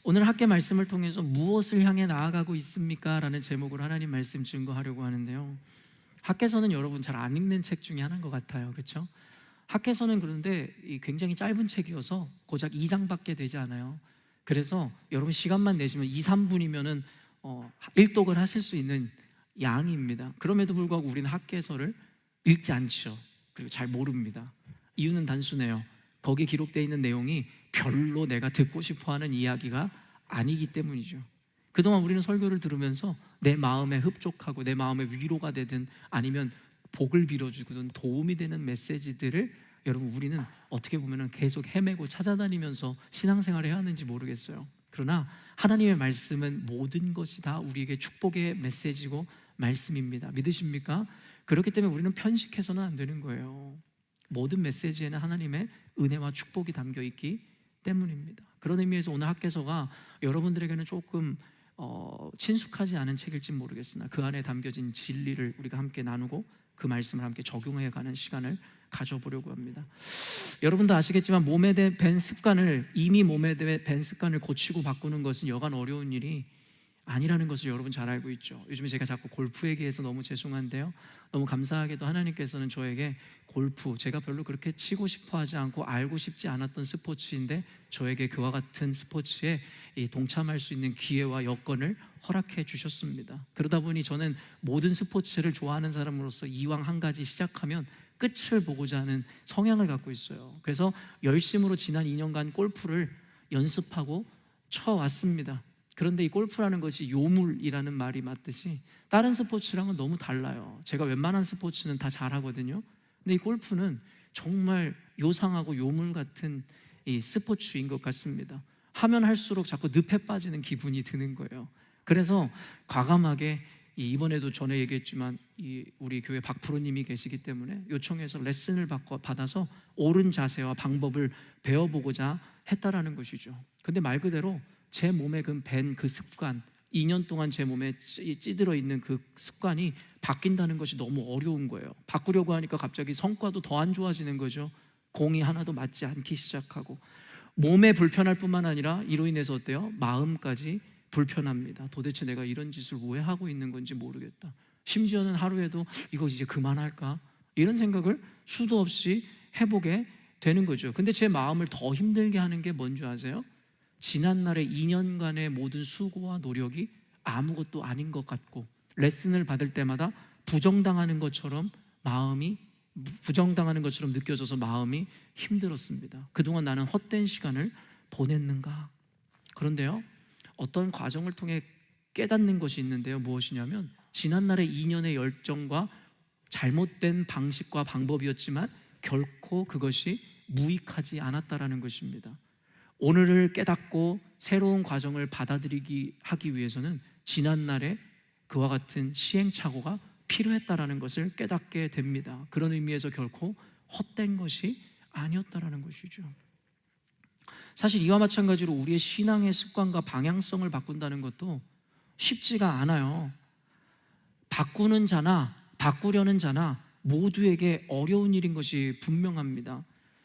오늘 학계 말씀을 통해서 무엇을 향해 나아가고 있습니까? 라는 제목으로 하나님 말씀 증거하려고 하는데요, 학계서는 여러분 잘 안 읽는 책 중에 하나인 것 같아요. 그렇죠? 학계서는 그런데 굉장히 짧은 책이어서 고작 2장밖에 되지 않아요. 그래서 여러분 시간만 내시면 2, 3분이면은 일독을 하실 수 있는 양입니다. 그럼에도 불구하고 우리는 학계서를 읽지 않죠. 그리고 잘 모릅니다. 이유는 단순해요. 거기에 기록되어 있는 내용이 별로 내가 듣고 싶어하는 이야기가 아니기 때문이죠. 그동안 우리는 설교를 들으면서 내 마음에 흡족하고 내 마음에 위로가 되든 아니면 복을 빌어주든 도움이 되는 메시지들을 여러분 우리는 어떻게 보면 계속 헤매고 찾아다니면서 신앙생활을 해야 하는지 모르겠어요. 그러나 하나님의 말씀은 모든 것이 다 우리에게 축복의 메시지고 말씀입니다. 믿으십니까? 그렇기 때문에 우리는 편식해서는 안 되는 거예요. 모든 메시지에는 하나님의 은혜와 축복이 담겨 있기 때문입니다. 그런 의미에서 오늘 학개서가 여러분들에게는 조금 친숙하지 않은 책일지 모르겠으나 그 안에 담겨진 진리를 우리가 함께 나누고 그 말씀을 함께 적용해가는 시간을 가져보려고 합니다. 여러분도 아시겠지만 몸에 밴 습관을, 이미 몸에 밴 습관을 고치고 바꾸는 것은 여간 어려운 일이 아니라는 것을 여러분 잘 알고 있죠. 요즘에 제가 자꾸 골프 얘기해서 너무 죄송한데요, 너무 감사하게도 하나님께서는 저에게 골프, 제가 별로 그렇게 치고 싶어 하지 않고 알고 싶지 않았던 스포츠인데 저에게 그와 같은 스포츠에 동참할 수 있는 기회와 여건을 허락해 주셨습니다. 그러다 보니 저는 모든 스포츠를 좋아하는 사람으로서 이왕 한 가지 시작하면 끝을 보고자 하는 성향을 갖고 있어요. 그래서 열심으로 지난 2년간 골프를 연습하고 쳐왔습니다. 그런데 이 골프라는 것이 요물이라는 말이 맞듯이 다른 스포츠랑은 너무 달라요. 제가 웬만한 스포츠는 다 잘하거든요. 근데 이 골프는 정말 요상하고 요물 같은 이 스포츠인 것 같습니다. 하면 할수록 자꾸 늪에 빠지는 기분이 드는 거예요. 그래서 과감하게 이번에도 전에 얘기했지만 우리 교회 박프로님이 계시기 때문에 요청해서 레슨을 받아서 옳은 자세와 방법을 배워보고자 했다라는 것이죠. 근데 말 그대로 제 몸에 밴 그 습관, 2년 동안 제 몸에 찌들어 있는 그 습관이 바뀐다는 것이 너무 어려운 거예요. 바꾸려고 하니까 갑자기 성과도 더 안 좋아지는 거죠. 공이 하나도 맞지 않기 시작하고 몸에 불편할 뿐만 아니라 이로 인해서 어때요? 마음까지 불편합니다. 도대체 내가 이런 짓을 왜 하고 있는 건지 모르겠다. 심지어는 하루에도 이거 이제 그만할까? 이런 생각을 수도 없이 해보게 되는 거죠. 근데 제 마음을 더 힘들게 하는 게 뭔지 아세요? 지난날의 2년간의 모든 수고와 노력이 아무것도 아닌 것 같고 레슨을 받을 때마다 부정당하는 것처럼 느껴져서 마음이 힘들었습니다. 그동안 나는 헛된 시간을 보냈는가? 그런데요, 어떤 과정을 통해 깨닫는 것이 있는데요, 무엇이냐면 지난날의 2년의 열정과 잘못된 방식과 방법이었지만 결코 그것이 무익하지 않았다라는 것입니다. 오늘을 깨닫고 새로운 과정을 하기 위해서는 지난날에 그와 같은 시행착오가 필요했다라는 것을 깨닫게 됩니다. 그런 의미에서 결코 헛된 것이 아니었다라는 것이죠. 사실 이와 마찬가지로 우리의 신앙의 습관과 방향성을 바꾼다는 것도 쉽지가 않아요. 바꾸는 자나 바꾸려는 자나 모두에게 어려운 일인 것이 분명합니다.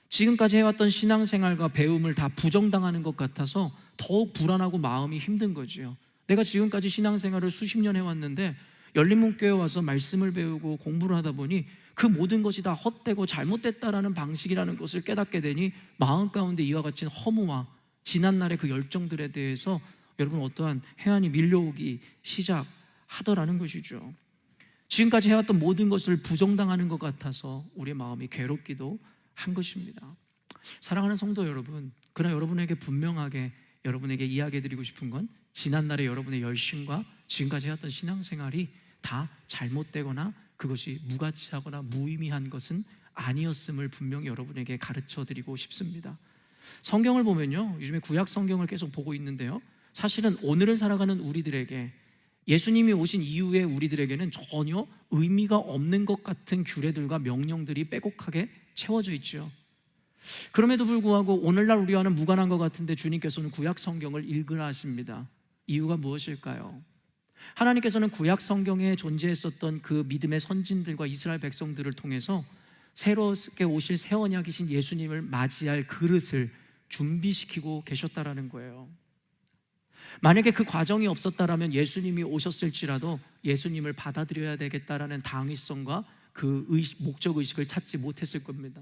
지금까지 해왔던 신앙생활과 배움을 다 부정당하는 것 같아서 더욱 불안하고 마음이 힘든 거지요. 내가 지금까지 신앙생활을 수십 년 해왔는데 열린문교회에 와서 말씀을 배우고 공부를 하다 보니 그 모든 것이 다 헛되고 잘못됐다라는 방식이라는 것을 깨닫게 되니 마음 가운데 이와 같은 허무와 지난날의 그 열정들에 대해서 여러분 어떠한 해안이 밀려오기 시작하더라는 것이죠. 지금까지 해왔던 모든 것을 부정당하는 것 같아서 우리의 마음이 괴롭기도 한 것입니다. 사랑하는 성도 여러분, 그러나 여러분에게 분명하게 여러분에게 이야기해드리고 싶은 건 지난날의 여러분의 열심과 지금까지 해왔던 신앙생활이 다 잘못되거나 그것이 무가치하거나 무의미한 것은 아니었음을 분명히 여러분에게 가르쳐드리고 싶습니다. 성경을 보면요, 요즘에 구약 성경을 계속 보고 있는데요, 사실은 오늘을 살아가는 우리들에게 예수님이 오신 이후에 우리들에게는 전혀 의미가 없는 것 같은 규례들과 명령들이 빼곡하게 채워져 있죠. 그럼에도 불구하고 오늘날 우리와는 무관한 것 같은데 주님께서는 구약 성경을 읽으라 하십니다. 이유가 무엇일까요? 하나님께서는 구약 성경에 존재했었던 그 믿음의 선진들과 이스라엘 백성들을 통해서 새롭게 오실 새 언약이신 예수님을 맞이할 그릇을 준비시키고 계셨다라는 거예요. 만약에 그 과정이 없었다라면 예수님이 오셨을지라도 예수님을 받아들여야 되겠다라는 당위성과 그 목적의식을 찾지 못했을 겁니다.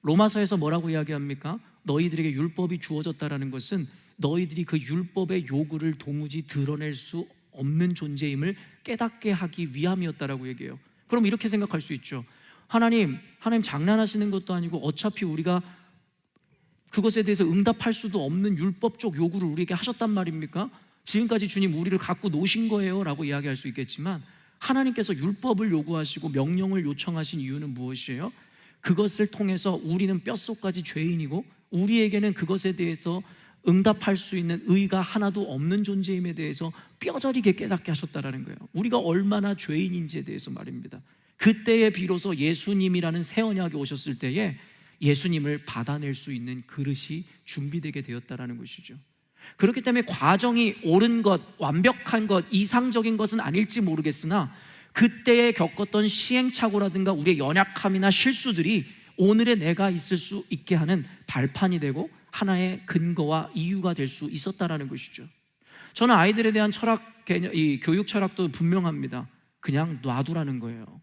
로마서에서 뭐라고 이야기합니까? 너희들에게 율법이 주어졌다라는 것은 너희들이 그 율법의 요구를 도무지 드러낼 수 없는 존재임을 깨닫게 하기 위함이었다라고 얘기해요. 그럼 이렇게 생각할 수 있죠. 하나님 장난하시는 것도 아니고 어차피 우리가 그것에 대해서 응답할 수도 없는 율법적 요구를 우리에게 하셨단 말입니까? 지금까지 주님 우리를 갖고 노신 거예요 라고 이야기할 수 있겠지만, 하나님께서 율법을 요구하시고 명령을 요청하신 이유는 무엇이에요? 그것을 통해서 우리는 뼛속까지 죄인이고 우리에게는 그것에 대해서 응답할 수 있는 의가 하나도 없는 존재임에 대해서 뼈저리게 깨닫게 하셨다는 거예요. 우리가 얼마나 죄인인지에 대해서 말입니다. 그때에 비로소 예수님이라는 새 언약이 오셨을 때에 예수님을 받아낼 수 있는 그릇이 준비되게 되었다는 것이죠. 그렇기 때문에 과정이 옳은 것, 완벽한 것, 이상적인 것은 아닐지 모르겠으나 그때에 겪었던 시행착오라든가 우리의 연약함이나 실수들이 오늘의 내가 있을 수 있게 하는 발판이 되고 하나의 근거와 이유가 될 수 있었다는 것이죠. 저는 아이들에 대한 철학 개념, 이 교육 철학도 분명합니다. 그냥 놔두라는 거예요.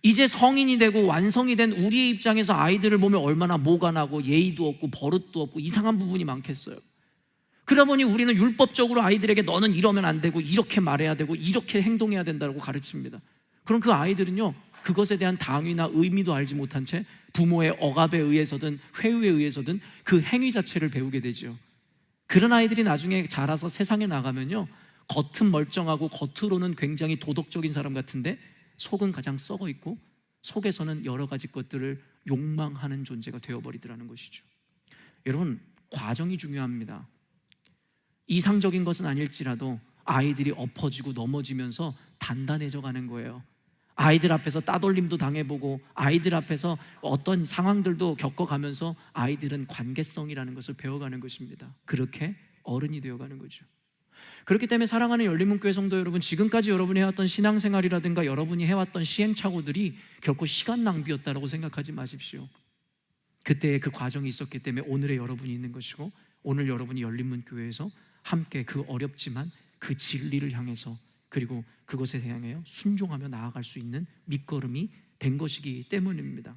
이제 성인이 되고 완성이 된 우리의 입장에서 아이들을 보면 얼마나 모가 나고 예의도 없고 버릇도 없고 이상한 부분이 많겠어요. 그러다 보니 우리는 율법적으로 아이들에게 너는 이러면 안 되고 이렇게 말해야 되고 이렇게 행동해야 된다고 가르칩니다. 그럼 그 아이들은요, 그것에 대한 당위나 의미도 알지 못한 채 부모의 억압에 의해서든 회유에 의해서든 그 행위 자체를 배우게 되죠. 그런 아이들이 나중에 자라서 세상에 나가면요, 겉은 멀쩡하고 겉으로는 굉장히 도덕적인 사람 같은데 속은 가장 썩어 있고 속에서는 여러 가지 것들을 욕망하는 존재가 되어버리더라는 것이죠. 여러분, 과정이 중요합니다. 이상적인 것은 아닐지라도 아이들이 엎어지고 넘어지면서 단단해져 가는 거예요. 아이들 앞에서 따돌림도 당해보고 아이들 앞에서 어떤 상황들도 겪어가면서 아이들은 관계성이라는 것을 배워가는 것입니다. 그렇게 어른이 되어가는 거죠. 그렇기 때문에 사랑하는 열린문교회 성도 여러분, 지금까지 여러분이 해왔던 신앙생활이라든가 여러분이 해왔던 시행착오들이 결코 시간 낭비였다고 생각하지 마십시오. 그때의 그 과정이 있었기 때문에 오늘의 여러분이 있는 것이고, 오늘 여러분이 열린문교회에서 함께 그 어렵지만 그 진리를 향해서, 그리고 그것에 향하여 순종하며 나아갈 수 있는 밑거름이 된 것이기 때문입니다.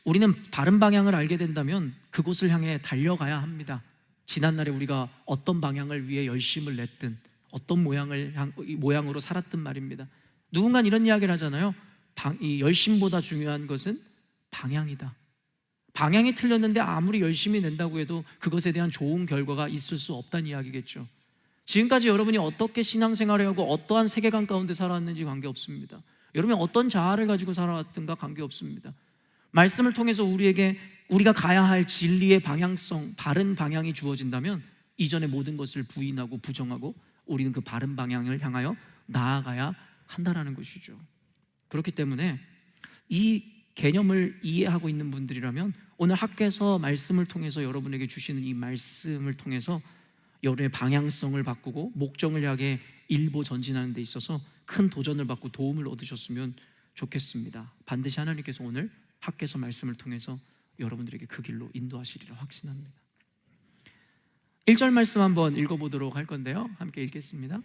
우리는 바른 방향을 알게 된다면 그곳을 향해 달려가야 합니다. 지난날에 우리가 어떤 방향을 위해 열심을 냈든 어떤 모양으로 살았든 말입니다. 누군가 이런 이야기를 하잖아요. 이 열심보다 중요한 것은 방향이다. 방향이 틀렸는데 아무리 열심히 낸다고 해도 그것에 대한 좋은 결과가 있을 수 없다는 이야기겠죠. 지금까지 여러분이 어떻게 신앙생활을 하고 어떠한 세계관 가운데 살아왔는지 관계없습니다. 여러분이 어떤 자아를 가지고 살아왔든가 관계없습니다. 말씀을 통해서 우리가 가야 할 진리의 방향성, 바른 방향이 주어진다면 이전의 모든 것을 부인하고 부정하고 우리는 그 바른 방향을 향하여 나아가야 한다는 것이죠. 그렇기 때문에 이 개념을 이해하고 있는 분들이라면 오늘 학교에서 말씀을 통해서 여러분에게 주시는 이 말씀을 통해서 여러분의 방향성을 바꾸고 목적을 향해 일보 전진하는 데 있어서 큰 도전을 받고 도움을 얻으셨으면 좋겠습니다. 반드시 하나님께서 오늘 학교에서 말씀을 통해서 여러분들에게 그 길로 인도하시리라 확신합니다. 1절 말씀 한번 읽어보도록 할 건데요, 함께 읽겠습니다.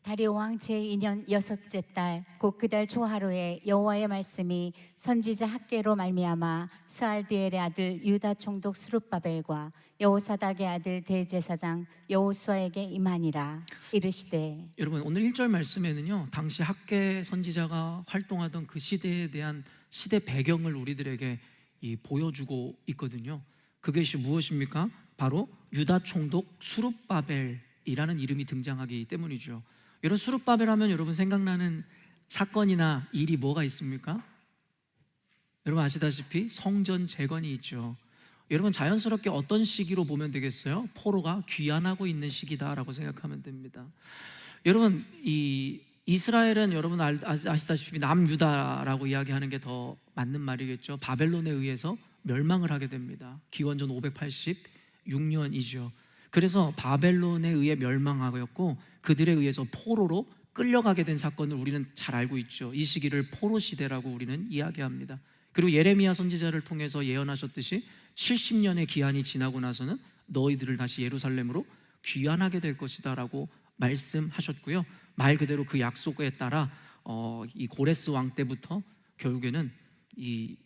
다리오 왕 제2년 여섯째 달 곧 그달 초하루에 여호와의 말씀이 선지자 학개로 말미암아 스알디엘의 아들 유다 총독 스룹바벨과 여호사닥의 아들 대제사장 여호수아에게 임하니라. 이르시되, 여러분, 오늘 1절 말씀에는요, 당시 학개 선지자가 활동하던 그 시대에 대한 시대 배경을 우리들에게 보여주고 있거든요. 그것이 무엇입니까? 바로 유다 총독 스룹바벨이라는 이름이 등장하기 때문이죠. 여러분, 스룹바벨 하면 여러분 생각나는 사건이나 일이 뭐가 있습니까? 여러분 아시다시피 성전 재건이 있죠. 여러분 자연스럽게 어떤 시기로 보면 되겠어요? 포로가 귀환하고 있는 시기다라고 생각하면 됩니다. 여러분, 이 이스라엘은 여러분 아시다시피 남유다라고 이야기하는 게 더 맞는 말이겠죠. 바벨론에 의해서 멸망을 하게 됩니다. 기원전 586년이죠. 그래서 바벨론에 의해 멸망하였고 그들에 의해서 포로로 끌려가게 된 사건을 우리는 잘 알고 있죠. 이 시기를 포로 시대라고 우리는 이야기합니다. 그리고 예레미야 선지자를 통해서 예언하셨듯이 70년의 기한이 지나고 나서는 너희들을 다시 예루살렘으로 귀환하게 될 것이다 라고 말씀하셨고요. 말 그대로 그 약속에 따라 이 고레스 왕 때부터 결국에는 이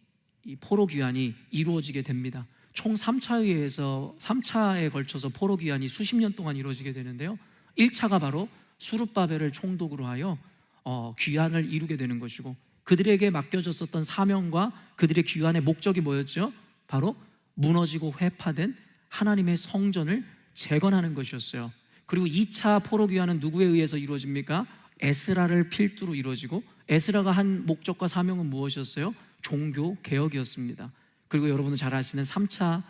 포로 귀환이 이루어지게 됩니다. 총 3차에 걸쳐서 포로 귀환이 수십 년 동안 이루어지게 되는데요. 1차가 바로 수룹바벨을 총독으로 하여 귀환을 이루게 되는 것이고, 그들에게 맡겨졌었던 사명과 그들의 귀환의 목적이 뭐였죠? 바로 무너지고 회파된 하나님의 성전을 재건하는 것이었어요. 그리고 2차 포로 귀환은 누구에 의해서 이루어집니까? 에스라를 필두로 이루어지고, 에스라가 한 목적과 사명은 무엇이었어요? 종교 개혁이었습니다. 그리고 여러분은 잘 아시는 3차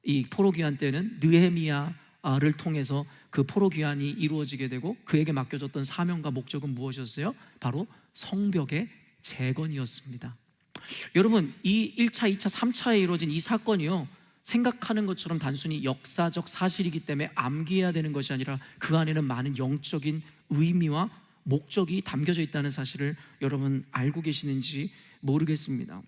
이 포로 귀환 때는 느헤미야를 통해서 그 포로 귀환이 이루어지게 되고, 그에게 맡겨졌던 사명과 목적은 무엇이었어요? 바로 성벽의 재건이었습니다. 여러분, 이 1차, 2차, 3차에 이루어진 이 사건이요, 생각하는 것처럼 단순히 역사적 사실이기 때문에 암기해야 되는 것이 아니라 그 안에는 많은 영적인 의미와 목적이 담겨져 있다는 사실을 여러분 알고 계시는지 모르겠습니다.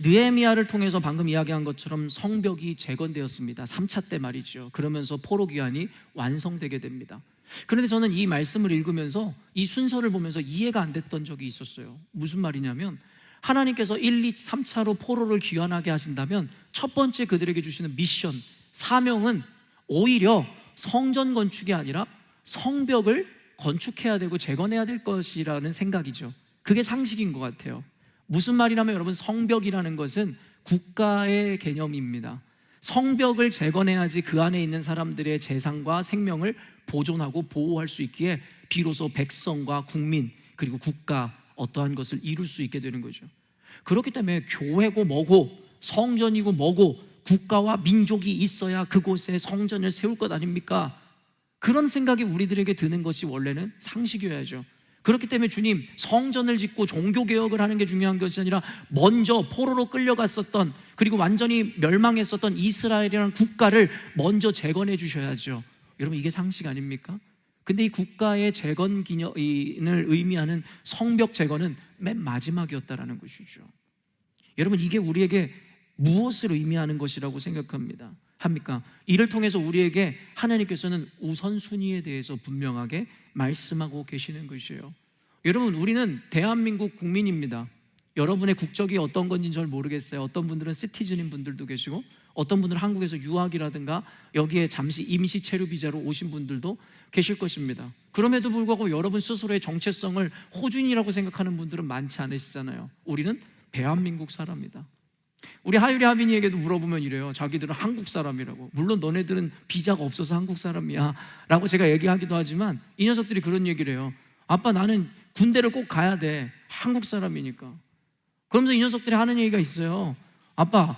느헤미야를 통해서 방금 이야기한 것처럼 성벽이 재건되었습니다. 3차 때 말이죠. 그러면서 포로 귀환이 완성되게 됩니다. 그런데 저는 이 말씀을 읽으면서, 이 순서를 보면서 이해가 안 됐던 적이 있었어요. 무슨 말이냐면, 하나님께서 1, 2, 3차로 포로를 귀환하게 하신다면 첫 번째 그들에게 주시는 미션, 사명은 오히려 성전 건축이 아니라 성벽을 건축해야 되고 재건해야 될 것이라는 생각이죠. 그게 상식인 것 같아요. 무슨 말이냐면, 여러분, 성벽이라는 것은 국가의 개념입니다. 성벽을 재건해야지 그 안에 있는 사람들의 재산과 생명을 보존하고 보호할 수 있기에 비로소 백성과 국민 그리고 국가 어떠한 것을 이룰 수 있게 되는 거죠. 그렇기 때문에 교회고 뭐고 성전이고 뭐고 국가와 민족이 있어야 그곳에 성전을 세울 것 아닙니까? 그런 생각이 우리들에게 드는 것이 원래는 상식이어야죠. 그렇기 때문에 주님, 성전을 짓고 종교개혁을 하는 게 중요한 것이 아니라 먼저 포로로 끌려갔었던, 그리고 완전히 멸망했었던 이스라엘이라는 국가를 먼저 재건해 주셔야죠. 여러분, 이게 상식 아닙니까? 근데 이 국가의 재건 기념을 의미하는 성벽 재건은 맨 마지막이었다라는 것이죠. 여러분, 이게 우리에게 무엇을 의미하는 것이라고 생각합니까? 이를 통해서 우리에게 하나님께서는 우선순위에 대해서 분명하게 말씀하고 계시는 것이에요. 여러분, 우리는 대한민국 국민입니다. 여러분의 국적이 어떤 건지는 잘 모르겠어요. 어떤 분들은 시티즌인 분들도 계시고, 어떤 분들은 한국에서 유학이라든가 여기에 잠시 임시 체류 비자로 오신 분들도 계실 것입니다. 그럼에도 불구하고 여러분 스스로의 정체성을 호주인이라고 생각하는 분들은 많지 않으시잖아요. 우리는 대한민국 사람이다. 우리 하율이 하빈이에게도 물어보면 이래요. 자기들은 한국 사람이라고. 물론 너네들은 비자가 없어서 한국 사람이야 라고 제가 얘기하기도 하지만, 이 녀석들이 그런 얘기를 해요. 아빠, 나는 군대를 꼭 가야 돼. 한국 사람이니까. 그러면서 이 녀석들이 하는 얘기가 있어요. 아빠,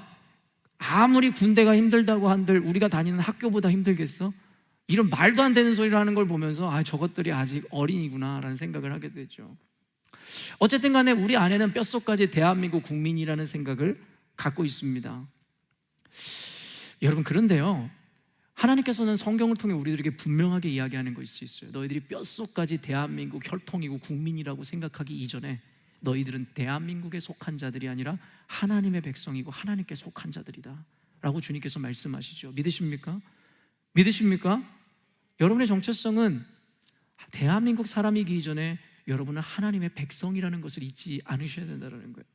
아무리 군대가 힘들다고 한들 우리가 다니는 학교보다 힘들겠어? 이런 말도 안 되는 소리를 하는 걸 보면서 저것들이 아직 어린이구나 라는 생각을 하게 되죠. 어쨌든 간에 우리 안에는 뼛속까지 대한민국 국민이라는 생각을 갖고 있습니다. 여러분, 그런데요, 하나님께서는 성경을 통해 우리들에게 분명하게 이야기하는 것이 있어요. 너희들이 뼛속까지 대한민국 혈통이고 국민이라고 생각하기 이전에 너희들은 대한민국에 속한 자들이 아니라 하나님의 백성이고 하나님께 속한 자들이다 라고 주님께서 말씀하시죠. 믿으십니까? 여러분의 정체성은 대한민국 사람이기 이전에 여러분은 하나님의 백성이라는 것을 잊지 않으셔야 된다는 거예요.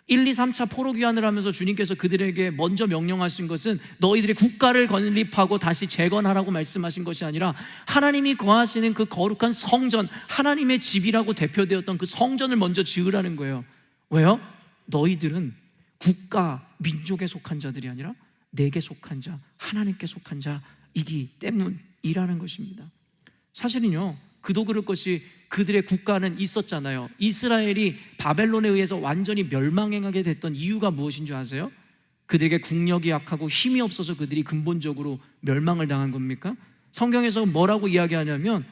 1, 2, 3차 포로 귀환을 하면서 주님께서 그들에게 먼저 명령하신 것은 너희들의 국가를 건립하고 다시 재건하라고 말씀하신 것이 아니라 하나님이 거하시는 그 거룩한 성전, 하나님의 집이라고 대표되었던 그 성전을 먼저 지으라는 거예요. 왜요? 너희들은 국가, 민족에 속한 자들이 아니라 내게 속한 자, 하나님께 속한 자이기 때문이라는 것입니다. 사실은요, 그도 그럴 것이 그들의 국가는 있었잖아요. 이스라엘이 바벨론에 의해서 완전히 멸망하게 됐던 이유가 무엇인 줄 아세요? 그들에게 국력이 약하고 힘이 없어서 그들이 근본적으로 멸망을 당한 겁니까? 성경에서 뭐라고 이야기하냐면,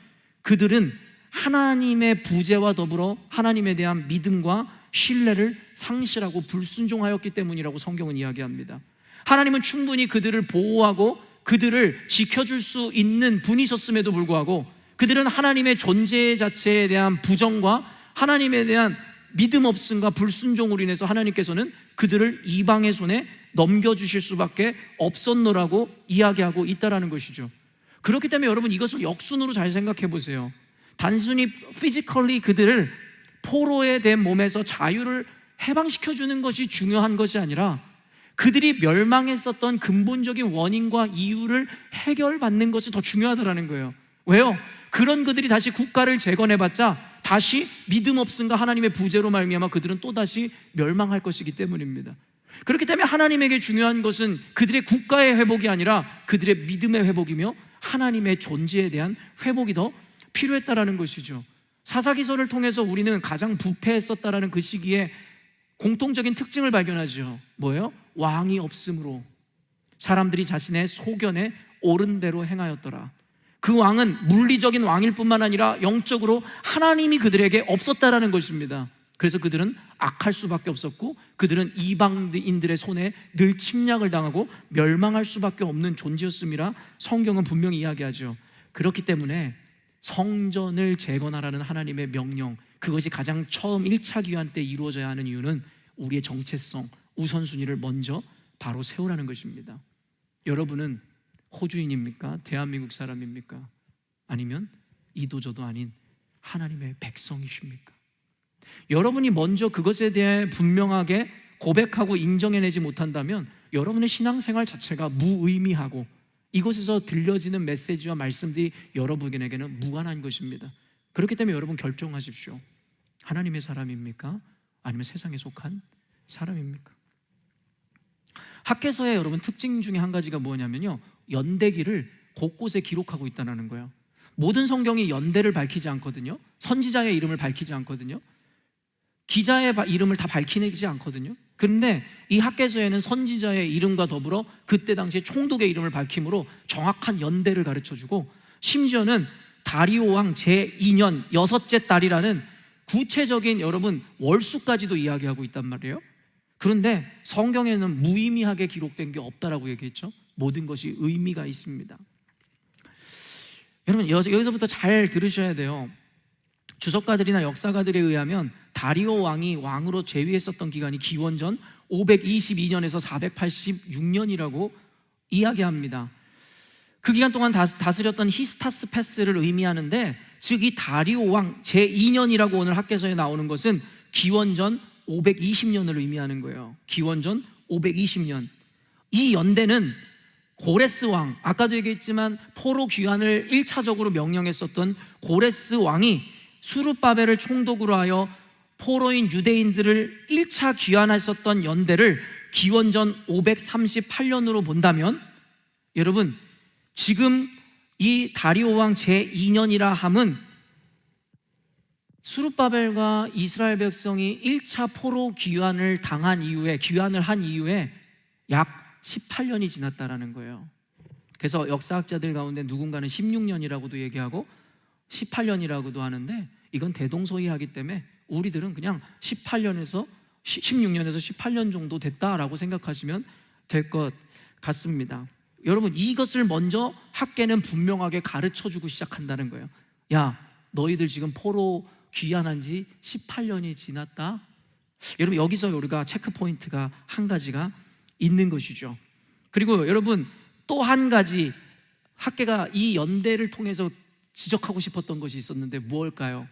그들은 하나님의 부재와 더불어 하나님에 대한 믿음과 신뢰를 상실하고 불순종하였기 때문이라고 성경은 이야기합니다. 하나님은 충분히 그들을 보호하고 그들을 지켜줄 수 있는 분이셨음에도 불구하고 그들은 하나님의 존재 자체에 대한 부정과 하나님에 대한 믿음 없음과 불순종으로 인해서 하나님께서는 그들을 이방의 손에 넘겨주실 수밖에 없었노라고 이야기하고 있다는 것이죠. 그렇기 때문에 여러분, 이것을 역순으로 잘 생각해 보세요. 단순히 피지컬리 그들을 포로에 된 몸에서 자유를 해방시켜주는 것이 중요한 것이 아니라 그들이 멸망했었던 근본적인 원인과 이유를 해결받는 것이 더 중요하다는 거예요. 왜요? 그런 그들이 다시 국가를 재건해봤자 다시 믿음 없음과 하나님의 부재로 말미암아 그들은 또다시 멸망할 것이기 때문입니다. 그렇기 때문에 하나님에게 중요한 것은 그들의 국가의 회복이 아니라 그들의 믿음의 회복이며 하나님의 존재에 대한 회복이 더 필요했다라는 것이죠. 사사기서를 통해서 우리는 가장 부패했었다라는 그 시기에 공통적인 특징을 발견하죠. 뭐예요? 왕이 없으므로 사람들이 자신의 소견에 옳은 대로 행하였더라. 그 왕은 물리적인 왕일 뿐만 아니라 영적으로 하나님이 그들에게 없었다라는 것입니다. 그래서 그들은 악할 수밖에 없었고 그들은 이방인들의 손에 늘 침략을 당하고 멸망할 수밖에 없는 존재였음이라 성경은 분명히 이야기하죠. 그렇기 때문에 성전을 재건하라는 하나님의 명령, 그것이 가장 처음 1차 귀환 때 이루어져야 하는 이유는 우리의 정체성, 우선순위를 먼저 바로 세우라는 것입니다. 여러분은 호주인입니까? 대한민국 사람입니까? 아니면 이도저도 아닌 하나님의 백성이십니까? 여러분이 먼저 그것에 대해 분명하게 고백하고 인정해내지 못한다면 여러분의 신앙생활 자체가 무의미하고 이곳에서 들려지는 메시지와 말씀들이 여러분에게는 무관한 것입니다. 그렇기 때문에 여러분 결정하십시오. 하나님의 사람입니까? 아니면 세상에 속한 사람입니까? 학개서의 여러분 특징 중에 한 가지가 뭐냐면요, 연대기를 곳곳에 기록하고 있다는 거예요. 모든 성경이 연대를 밝히지 않거든요. 선지자의 이름을 밝히지 않거든요. 기자의 이름을 다 밝히지 않거든요. 그런데 이 학개서에는 선지자의 이름과 더불어 그때 당시에 총독의 이름을 밝힘으로 정확한 연대를 가르쳐주고, 심지어는 다리오 왕 제2년 6째 달이라는 구체적인 여러분 월수까지도 이야기하고 있단 말이에요. 그런데 성경에는 무의미하게 기록된 게 없다라고 얘기했죠. 모든 것이 의미가 있습니다. 여러분 여기서부터 잘 들으셔야 돼요. 주석가들이나 역사가들에 의하면 다리오 왕이 왕으로 재위했었던 기간이 기원전 522년에서 486년이라고 이야기합니다. 그 기간 동안 다스렸던 히스타스 패스를 의미하는데, 즉 이 다리오 왕 제2년이라고 오늘 학개서에 나오는 것은 기원전 520년을 의미하는 거예요. 기원전 520년. 이 연대는 고레스 왕, 아까도 얘기했지만 포로 귀환을 1차적으로 명령했었던 고레스 왕이 수룹바벨을 총독으로 하여 포로인 유대인들을 1차 귀환했었던 연대를 기원전 538년으로 본다면, 여러분 지금 이 다리오 왕 제2년이라 함은 수룹바벨과 이스라엘 백성이 1차 포로 귀환을 한 이후에 약 18년이 지났다라는 거예요. 그래서 역사학자들 가운데 누군가는 16년이라고도 얘기하고 18년이라고도 하는데, 이건 대동소이하기 때문에 우리들은 그냥 16년에서 18년 정도 됐다라고 생각하시면 될 것 같습니다. 여러분 이것을 먼저 학계는 분명하게 가르쳐주고 시작한다는 거예요. 야, 너희들 지금 포로 귀환한 지 18년이 지났다. 여러분 여기서 우리가 체크포인트가 한 가지가 있는 것이죠. 그리고 여러분 또 한 가지 학계가 이 연대를 통해서 지적하고 싶었던 것이 있었는데 무엇일까요?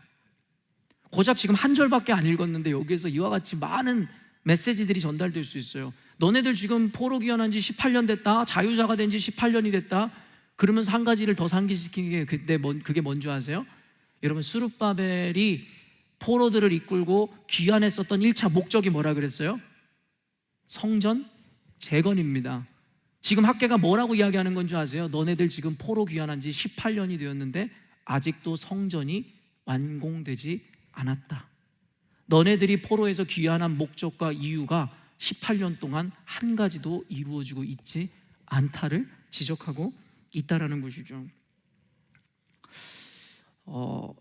고작 지금 한 절밖에 안 읽었는데 여기에서 이와 같이 많은 메시지들이 전달될 수 있어요. 너네들 지금 포로 귀환한 지 18년 됐다, 자유자가 된 지 18년이 됐다. 그러면서 한 가지를 더 상기시키는 게 그게 뭔지 아세요? 여러분 수룹바벨이 포로들을 이끌고 귀환했었던 1차 목적이 뭐라 그랬어요? 성전 재건입니다. 지금 학계가 뭐라고 이야기하는 건지 아세요? 너네들 지금 포로 귀환한 지 18년이 되었는데 아직도 성전이 완공되지 않았다. 너네들이 포로에서 귀환한 목적과 이유가 18년 동안 한 가지도 이루어지고 있지 않다를 지적하고 있다라는 것이죠.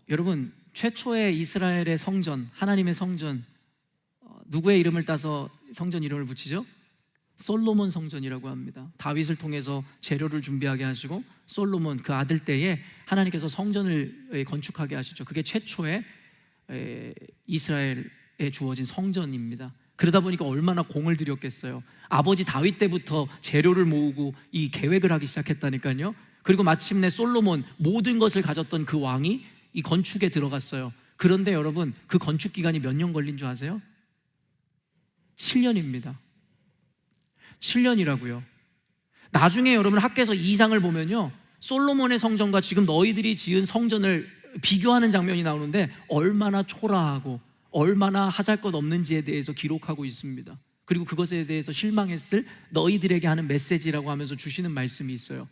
여러분 최초의 이스라엘의 성전, 하나님의 성전, 누구의 이름을 따서 성전 이름을 붙이죠? 솔로몬 성전이라고 합니다. 다윗을 통해서 재료를 준비하게 하시고 솔로몬 그 아들 때에 하나님께서 성전을 건축하게 하시죠. 그게 최초의 이스라엘에 주어진 성전입니다. 그러다 보니까 얼마나 공을 들였겠어요. 아버지 다윗 때부터 재료를 모으고 이 계획을 하기 시작했다니까요. 그리고 마침내 솔로몬, 모든 것을 가졌던 그 왕이 이 건축에 들어갔어요. 그런데 여러분, 그 건축 기간이 몇 년 걸린 줄 아세요? 7년입니다. 7년이라고요. 나중에 여러분 학개서 2장을 보면요, 솔로몬의 성전과 지금 너희들이 지은 성전을 비교하는 장면이 나오는데 얼마나 초라하고 얼마나 하잘것없는지에 대해서 기록하고 있습니다. 그리고 그것에 대해서 실망했을 너희들에게 하는 메시지라고 하면서 주시는 말씀이 있어요.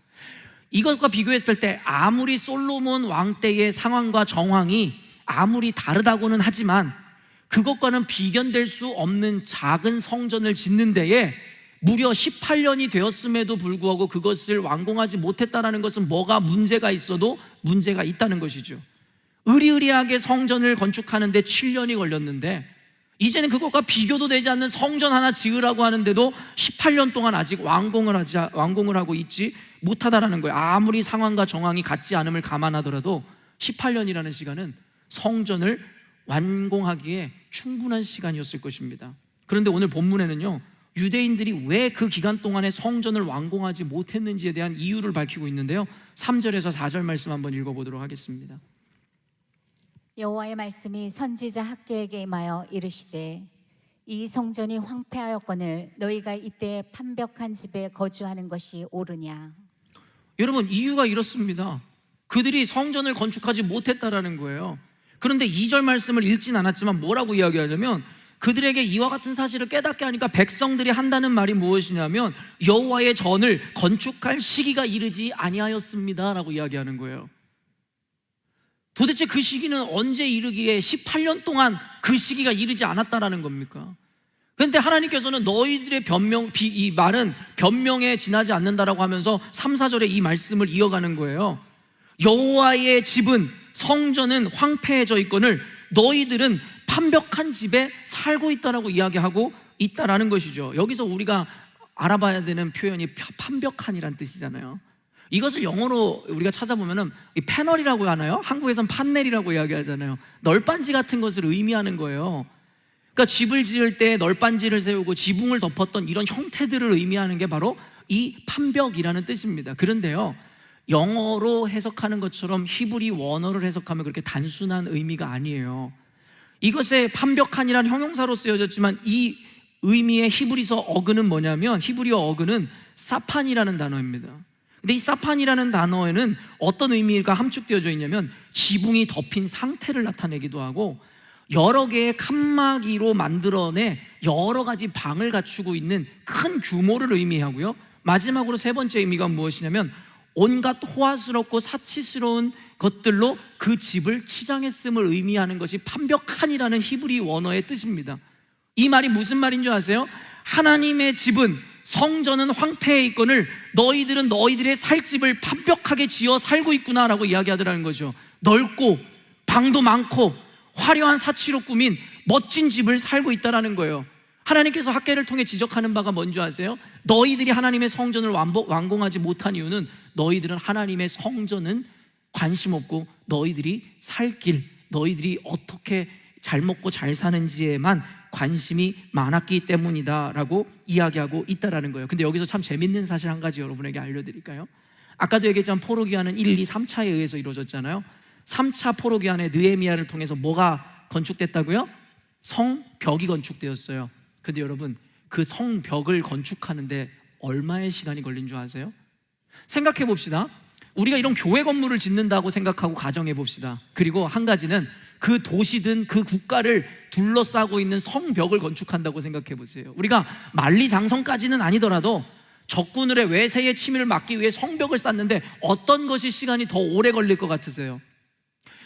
이것과 비교했을 때 아무리 솔로몬 왕 때의 상황과 정황이 아무리 다르다고는 하지만 그것과는 비견될 수 없는 작은 성전을 짓는 데에 무려 18년이 되었음에도 불구하고 그것을 완공하지 못했다는 것은 뭐가 문제가 있어도 문제가 있다는 것이죠. 으리으리하게 성전을 건축하는데 7년이 걸렸는데 이제는 그것과 비교도 되지 않는 성전 하나 지으라고 하는데도 18년 동안 아직 완공을 하고 있지 못하다라는 거예요. 아무리 상황과 정황이 같지 않음을 감안하더라도 18년이라는 시간은 성전을 완공하기에 충분한 시간이었을 것입니다. 그런데 오늘 본문에는요, 유대인들이 왜 그 기간 동안에 성전을 완공하지 못했는지에 대한 이유를 밝히고 있는데요, 3절에서 4절 말씀 한번 읽어보도록 하겠습니다. 여호와의 말씀이 선지자 학개에게 임하여 이르시되 이 성전이 황폐하였거늘 너희가 이때 판벽한 집에 거주하는 것이 옳으냐. 여러분, 이유가 이렇습니다. 그들이 성전을 건축하지 못했다라는 거예요. 그런데 2절 말씀을 읽진 않았지만 뭐라고 이야기하냐면, 그들에게 이와 같은 사실을 깨닫게 하니까 백성들이 한다는 말이 무엇이냐면 여호와의 전을 건축할 시기가 이르지 아니하였습니다 라고 이야기하는 거예요. 도대체 그 시기는 언제 이르기에 18년 동안 그 시기가 이르지 않았다라는 겁니까? 그런데 하나님께서는 너희들의 이 말은 변명에 지나지 않는다라고 하면서 3, 4절에 이 말씀을 이어가는 거예요. 여호와의 집은, 성전은 황폐해져 있거늘 너희들은 판벽한 집에 살고 있다라고 이야기하고 있다라는 것이죠. 여기서 우리가 알아봐야 되는 표현이 판벽한이란 뜻이잖아요. 이것을 영어로 우리가 찾아보면은 패널이라고 하나요? 한국에선 판넬이라고 이야기하잖아요. 널빤지 같은 것을 의미하는 거예요. 그러니까 집을 지을 때 널빤지를 세우고 지붕을 덮었던 이런 형태들을 의미하는 게 바로 이 판벽이라는 뜻입니다. 그런데요, 영어로 해석하는 것처럼 히브리 원어를 해석하면 그렇게 단순한 의미가 아니에요. 이것에 판벽한이라는 형용사로 쓰여졌지만 이 의미의 히브리서 어근은 뭐냐면, 히브리어 어근은 사판이라는 단어입니다. 근데 이 사판이라는 단어에는 어떤 의미가 함축되어져 있냐면 지붕이 덮인 상태를 나타내기도 하고 여러 개의 칸막이로 만들어내 여러 가지 방을 갖추고 있는 큰 규모를 의미하고요, 마지막으로 세 번째 의미가 무엇이냐면 온갖 호화스럽고 사치스러운 것들로 그 집을 치장했음을 의미하는 것이 판벽한이라는 히브리 원어의 뜻입니다. 이 말이 무슨 말인 줄 아세요? 하나님의 집은, 성전은 황폐해 있거늘 너희들은 너희들의 살 집을 판벽하게 지어 살고 있구나라고 이야기하더라는 거죠. 넓고 방도 많고 화려한 사치로 꾸민 멋진 집을 살고 있다라는 거예요. 하나님께서 학개를 통해 지적하는 바가 뭔지 아세요? 너희들이 하나님의 성전을 완공하지 못한 이유는 너희들은 하나님의 성전은 관심 없고 너희들이 살 길, 너희들이 어떻게 잘 먹고 잘 사는지에만 관심이 많았기 때문이다 라고 이야기하고 있다라는 거예요. 근데 여기서 참 재밌는 사실 한 가지 여러분에게 알려드릴까요? 아까도 얘기했지만 포로기한은 1, 2, 3차에 의해서 이루어졌잖아요. 3차 포로기한에 느헤미야를 통해서 뭐가 건축됐다고요? 성벽이 건축되었어요. 근데 여러분, 그 성벽을 건축하는데 얼마의 시간이 걸린 줄 아세요? 생각해 봅시다. 우리가 이런 교회 건물을 짓는다고 생각하고 가정해 봅시다. 그리고 한 가지는 그 도시든 그 국가를 둘러싸고 있는 성벽을 건축한다고 생각해 보세요. 우리가 만리장성까지는 아니더라도 적군들의 외세의 침입을 막기 위해 성벽을 쌓는데 어떤 것이 시간이 더 오래 걸릴 것 같으세요?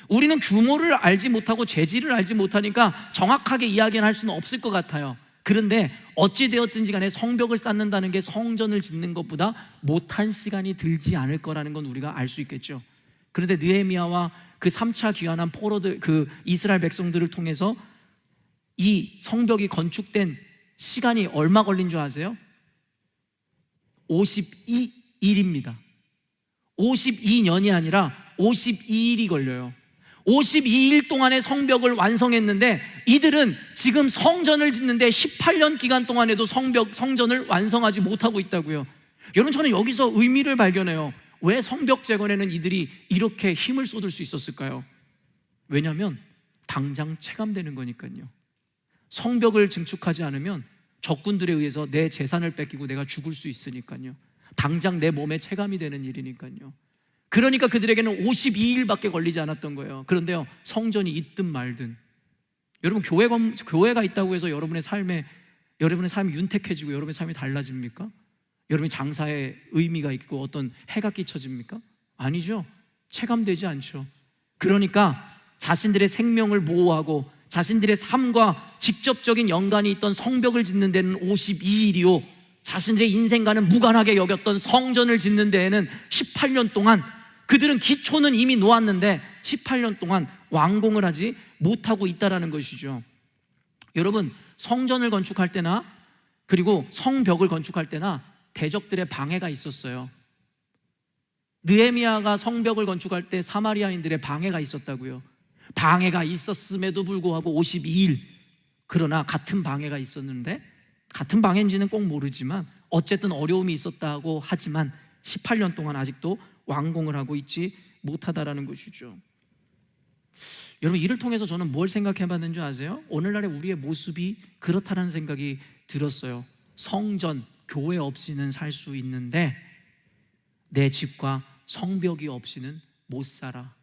우리는 규모를 알지 못하고 재질을 알지 못하니까 정확하게 이야기는 할 수는 없을 것 같아요. 그런데 어찌되었든지 간에 성벽을 쌓는다는 게 성전을 짓는 것보다 못한 시간이 들지 않을 거라는 건 우리가 알 수 있겠죠. 그런데 느헤미야와 그 3차 귀환한 포로들, 그 이스라엘 백성들을 통해서 이 성벽이 건축된 시간이 얼마 걸린 줄 아세요? 52일입니다. 52년이 아니라 52일이 걸려요. 52일 동안의 성벽을 완성했는데 이들은 지금 성전을 짓는데 18년 기간 동안에도 성전을 완성하지 못하고 있다고요. 여러분, 저는 여기서 의미를 발견해요. 왜 성벽 재건에는 이들이 이렇게 힘을 쏟을 수 있었을까요? 왜냐하면 당장 체감되는 거니까요. 성벽을 증축하지 않으면 적군들에 의해서 내 재산을 뺏기고 내가 죽을 수 있으니까요. 당장 내 몸에 체감이 되는 일이니까요. 그러니까 그들에게는 52일밖에 걸리지 않았던 거예요. 그런데요, 성전이 있든 말든, 여러분, 교회가 있다고 해서 여러분의 삶이 윤택해지고 여러분의 삶이 달라집니까? 여러분의 장사에 의미가 있고 어떤 해가 끼쳐집니까? 아니죠. 체감되지 않죠. 그러니까 자신들의 생명을 보호하고 자신들의 삶과 직접적인 연관이 있던 성벽을 짓는 데는 52일이요, 자신들의 인생과는 무관하게 여겼던 성전을 짓는 데에는 18년 동안, 그들은 기초는 이미 놓았는데 18년 동안 완공을 하지 못하고 있다는 것이죠. 여러분, 성전을 건축할 때나 그리고 성벽을 건축할 때나 대적들의 방해가 있었어요. 느헤미야가 성벽을 건축할 때 사마리아인들의 방해가 있었다고요. 방해가 있었음에도 불구하고 52일, 그러나 같은 방해가 있었는데, 같은 방해인지는 꼭 모르지만 어쨌든 어려움이 있었다고 하지만 18년 동안 아직도 완공을 하고 있지 못하다라는 것이죠. 여러분, 이를 통해서 저는 뭘 생각해 봤는지 아세요? 오늘날의 우리의 모습이 그렇다는 생각이 들었어요. 성전, 교회 없이는 살 수 있는데 내 집과 성벽이 없이는 못 살아.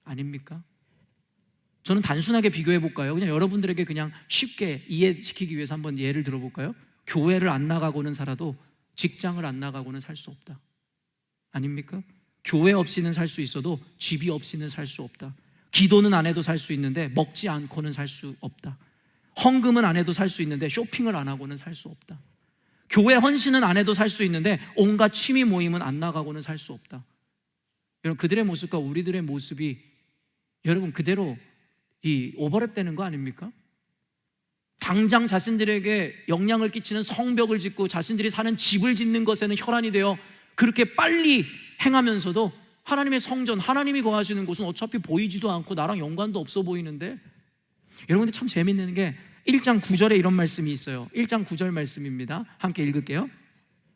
아닙니까? 저는 단순하게 비교해 볼까요? 그냥 여러분들에게 그냥 쉽게 이해시키기 위해서 한번 예를 들어볼까요? 교회를 안 나가고는 살아도 직장을 안 나가고는 살 수 없다. 아닙니까? 교회 없이는 살 수 있어도 집이 없이는 살 수 없다. 기도는 안 해도 살 수 있는데 먹지 않고는 살 수 없다. 헌금은 안 해도 살 수 있는데 쇼핑을 안 하고는 살 수 없다. 교회 헌신은 안 해도 살 수 있는데 온갖 취미 모임은 안 나가고는 살 수 없다. 여러분, 그들의 모습과 우리들의 모습이 여러분 그대로 오버랩되는 거 아닙니까? 당장 자신들에게 영향을 끼치는 성벽을 짓고 자신들이 사는 집을 짓는 것에는 혈안이 되어 그렇게 빨리 행하면서도 하나님의 성전, 하나님이 거하시는 곳은 어차피 보이지도 않고 나랑 연관도 없어 보이는데, 여러분들 참 재밌는 게 1장 9절에 이런 말씀이 있어요. 1장 9절 말씀입니다. 함께 읽을게요.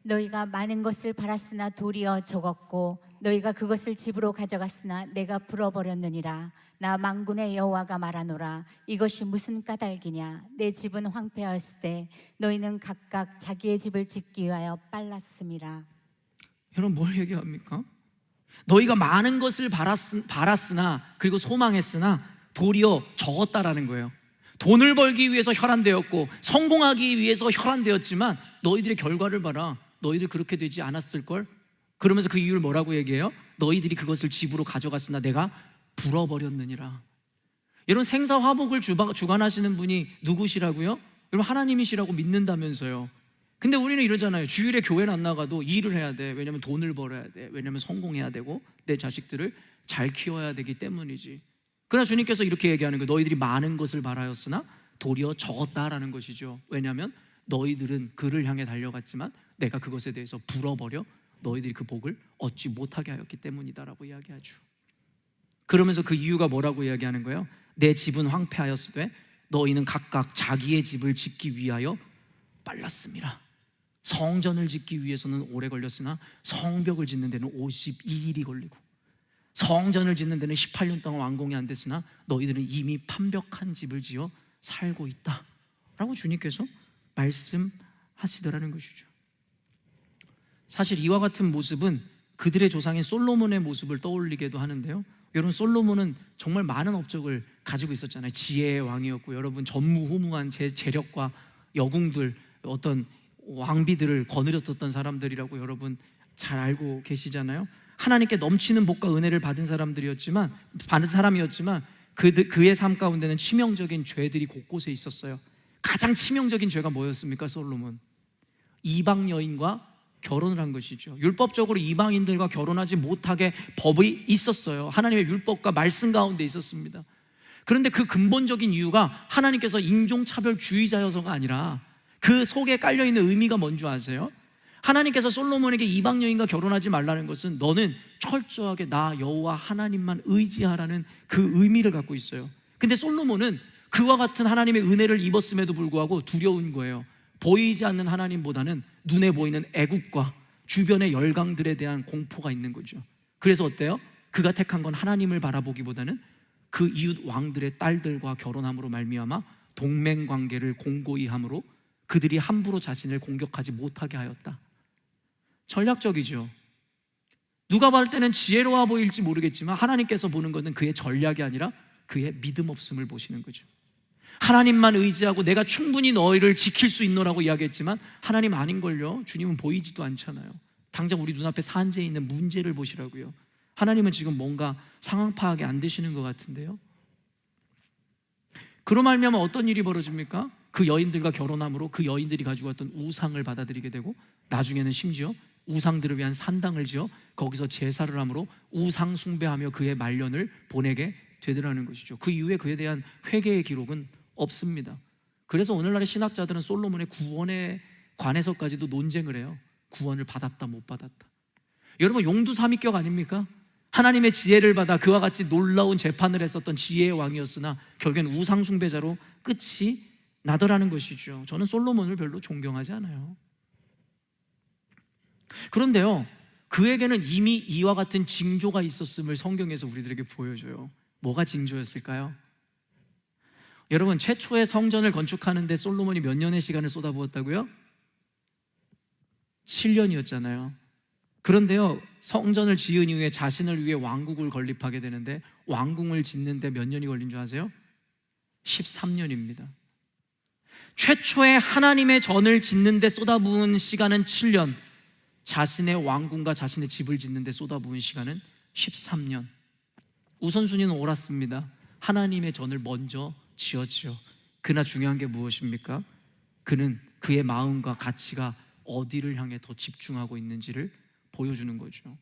너희가 많은 것을 바랐으나 도리어 적었고 너희가 그것을 집으로 가져갔으나 내가 불어버렸느니라. 나 만군의 여호와가 말하노라. 이것이 무슨 까닭이냐? 내 집은 황폐하였을 때 너희는 각각 자기의 집을 짓기 위하여 빨랐음이라. 여러분, 뭘 얘기합니까? 너희가 많은 것을 바랐으나 그리고 소망했으나 도리어 적었다라는 거예요. 돈을 벌기 위해서 혈안되었고 성공하기 위해서 혈안되었지만 너희들의 결과를 봐라. 너희들 그렇게 되지 않았을걸? 그러면서 그 이유를 뭐라고 얘기해요? 너희들이 그것을 집으로 가져갔으나 내가 불어버렸느니라. 여러분, 생사화복을 주관하시는 분이 누구시라고요? 여러분, 하나님이시라고 믿는다면서요. 근데 우리는 이러잖아요. 주일에 교회는 안 나가도 일을 해야 돼. 왜냐면 돈을 벌어야 돼. 왜냐면 성공해야 되고 내 자식들을 잘 키워야 되기 때문이지. 그러나 주님께서 이렇게 얘기하는 거예요. 너희들이 많은 것을 바라였으나 도리어 적었다라는 것이죠. 왜냐하면 너희들은 그를 향해 달려갔지만 내가 그것에 대해서 불어버려 너희들이 그 복을 얻지 못하게 하였기 때문이다라고 이야기하죠. 그러면서 그 이유가 뭐라고 이야기하는 거예요? 내 집은 황폐하였으되 너희는 각각 자기의 집을 짓기 위하여 빨랐음이라. 성전을 짓기 위해서는 오래 걸렸으나 성벽을 짓는 데는 52일이 걸리고 성전을 짓는 데는 18년 동안 완공이 안 됐으나 너희들은 이미 판벽한 집을 지어 살고 있다 라고 주님께서 말씀하시더라는 것이죠. 사실 이와 같은 모습은 그들의 조상인 솔로몬의 모습을 떠올리게도 하는데요. 여러분, 솔로몬은 정말 많은 업적을 가지고 있었잖아요. 지혜의 왕이었고 여러분 전무후무한 재력과 여궁들, 어떤 왕비들을 거느렸었던 사람들이라고 여러분 잘 알고 계시잖아요. 하나님께 넘치는 복과 은혜를 받은 사람이었지만 그의 삶 가운데는 치명적인 죄들이 곳곳에 있었어요. 가장 치명적인 죄가 뭐였습니까? 솔로몬, 이방 여인과 결혼을 한 것이죠. 율법적으로 이방인들과 결혼하지 못하게 법이 있었어요. 하나님의 율법과 말씀 가운데 있었습니다. 그런데 그 근본적인 이유가 하나님께서 인종차별주의자여서가 아니라 그 속에 깔려있는 의미가 뭔지 아세요? 하나님께서 솔로몬에게 이방 여인과 결혼하지 말라는 것은 너는 철저하게 나 여호와 하나님만 의지하라는 그 의미를 갖고 있어요. 근데 솔로몬은 그와 같은 하나님의 은혜를 입었음에도 불구하고 두려운 거예요. 보이지 않는 하나님보다는 눈에 보이는 애국과 주변의 열강들에 대한 공포가 있는 거죠. 그래서 어때요? 그가 택한 건 하나님을 바라보기보다는 그 이웃 왕들의 딸들과 결혼함으로 말미암아 동맹 관계를 공고히 함으로 그들이 함부로 자신을 공격하지 못하게 하였다. 전략적이죠. 누가 볼 때는 지혜로워 보일지 모르겠지만 하나님께서 보는 것은 그의 전략이 아니라 그의 믿음 없음을 보시는 거죠. 하나님만 의지하고 내가 충분히 너희를 지킬 수 있노라고 이야기했지만 하나님 아닌걸요. 주님은 보이지도 않잖아요. 당장 우리 눈앞에 산재에 있는 문제를 보시라고요. 하나님은 지금 뭔가 상황 파악이 안 되시는 것 같은데요. 그로 말미암아 어떤 일이 벌어집니까? 그 여인들과 결혼함으로 그 여인들이 가지고 왔던 우상을 받아들이게 되고 나중에는 심지어 우상들을 위한 산당을 지어 거기서 제사를 함으로 우상 숭배하며 그의 말년을 보내게 되더라는 것이죠. 그 이후에 그에 대한 회개의 기록은 없습니다. 그래서 오늘날의 신학자들은 솔로몬의 구원에 관해서까지도 논쟁을 해요. 구원을 받았다 못 받았다. 여러분, 용두사미격 아닙니까? 하나님의 지혜를 받아 그와 같이 놀라운 재판을 했었던 지혜의 왕이었으나 결국엔 우상 숭배자로 끝이 나더라는 것이죠. 저는 솔로몬을 별로 존경하지 않아요. 그런데요, 그에게는 이미 이와 같은 징조가 있었음을 성경에서 우리들에게 보여줘요. 뭐가 징조였을까요? 여러분, 최초의 성전을 건축하는데 솔로몬이 몇 년의 시간을 쏟아부었다고요? 7년이었잖아요. 그런데요, 성전을 지은 이후에 자신을 위해 왕국을 건립하게 되는데 왕궁을 짓는데 몇 년이 걸린 줄 아세요? 13년입니다. 최초의 하나님의 전을 짓는데 쏟아부은 시간은 7년, 자신의 왕궁과 자신의 집을 짓는데 쏟아부은 시간은 13년. 우선순위는 옳았습니다. 하나님의 전을 먼저 지었죠. 그러나 중요한 게 무엇입니까? 그는 그의 마음과 가치가 어디를 향해 더 집중하고 있는지를 보여주는 거죠.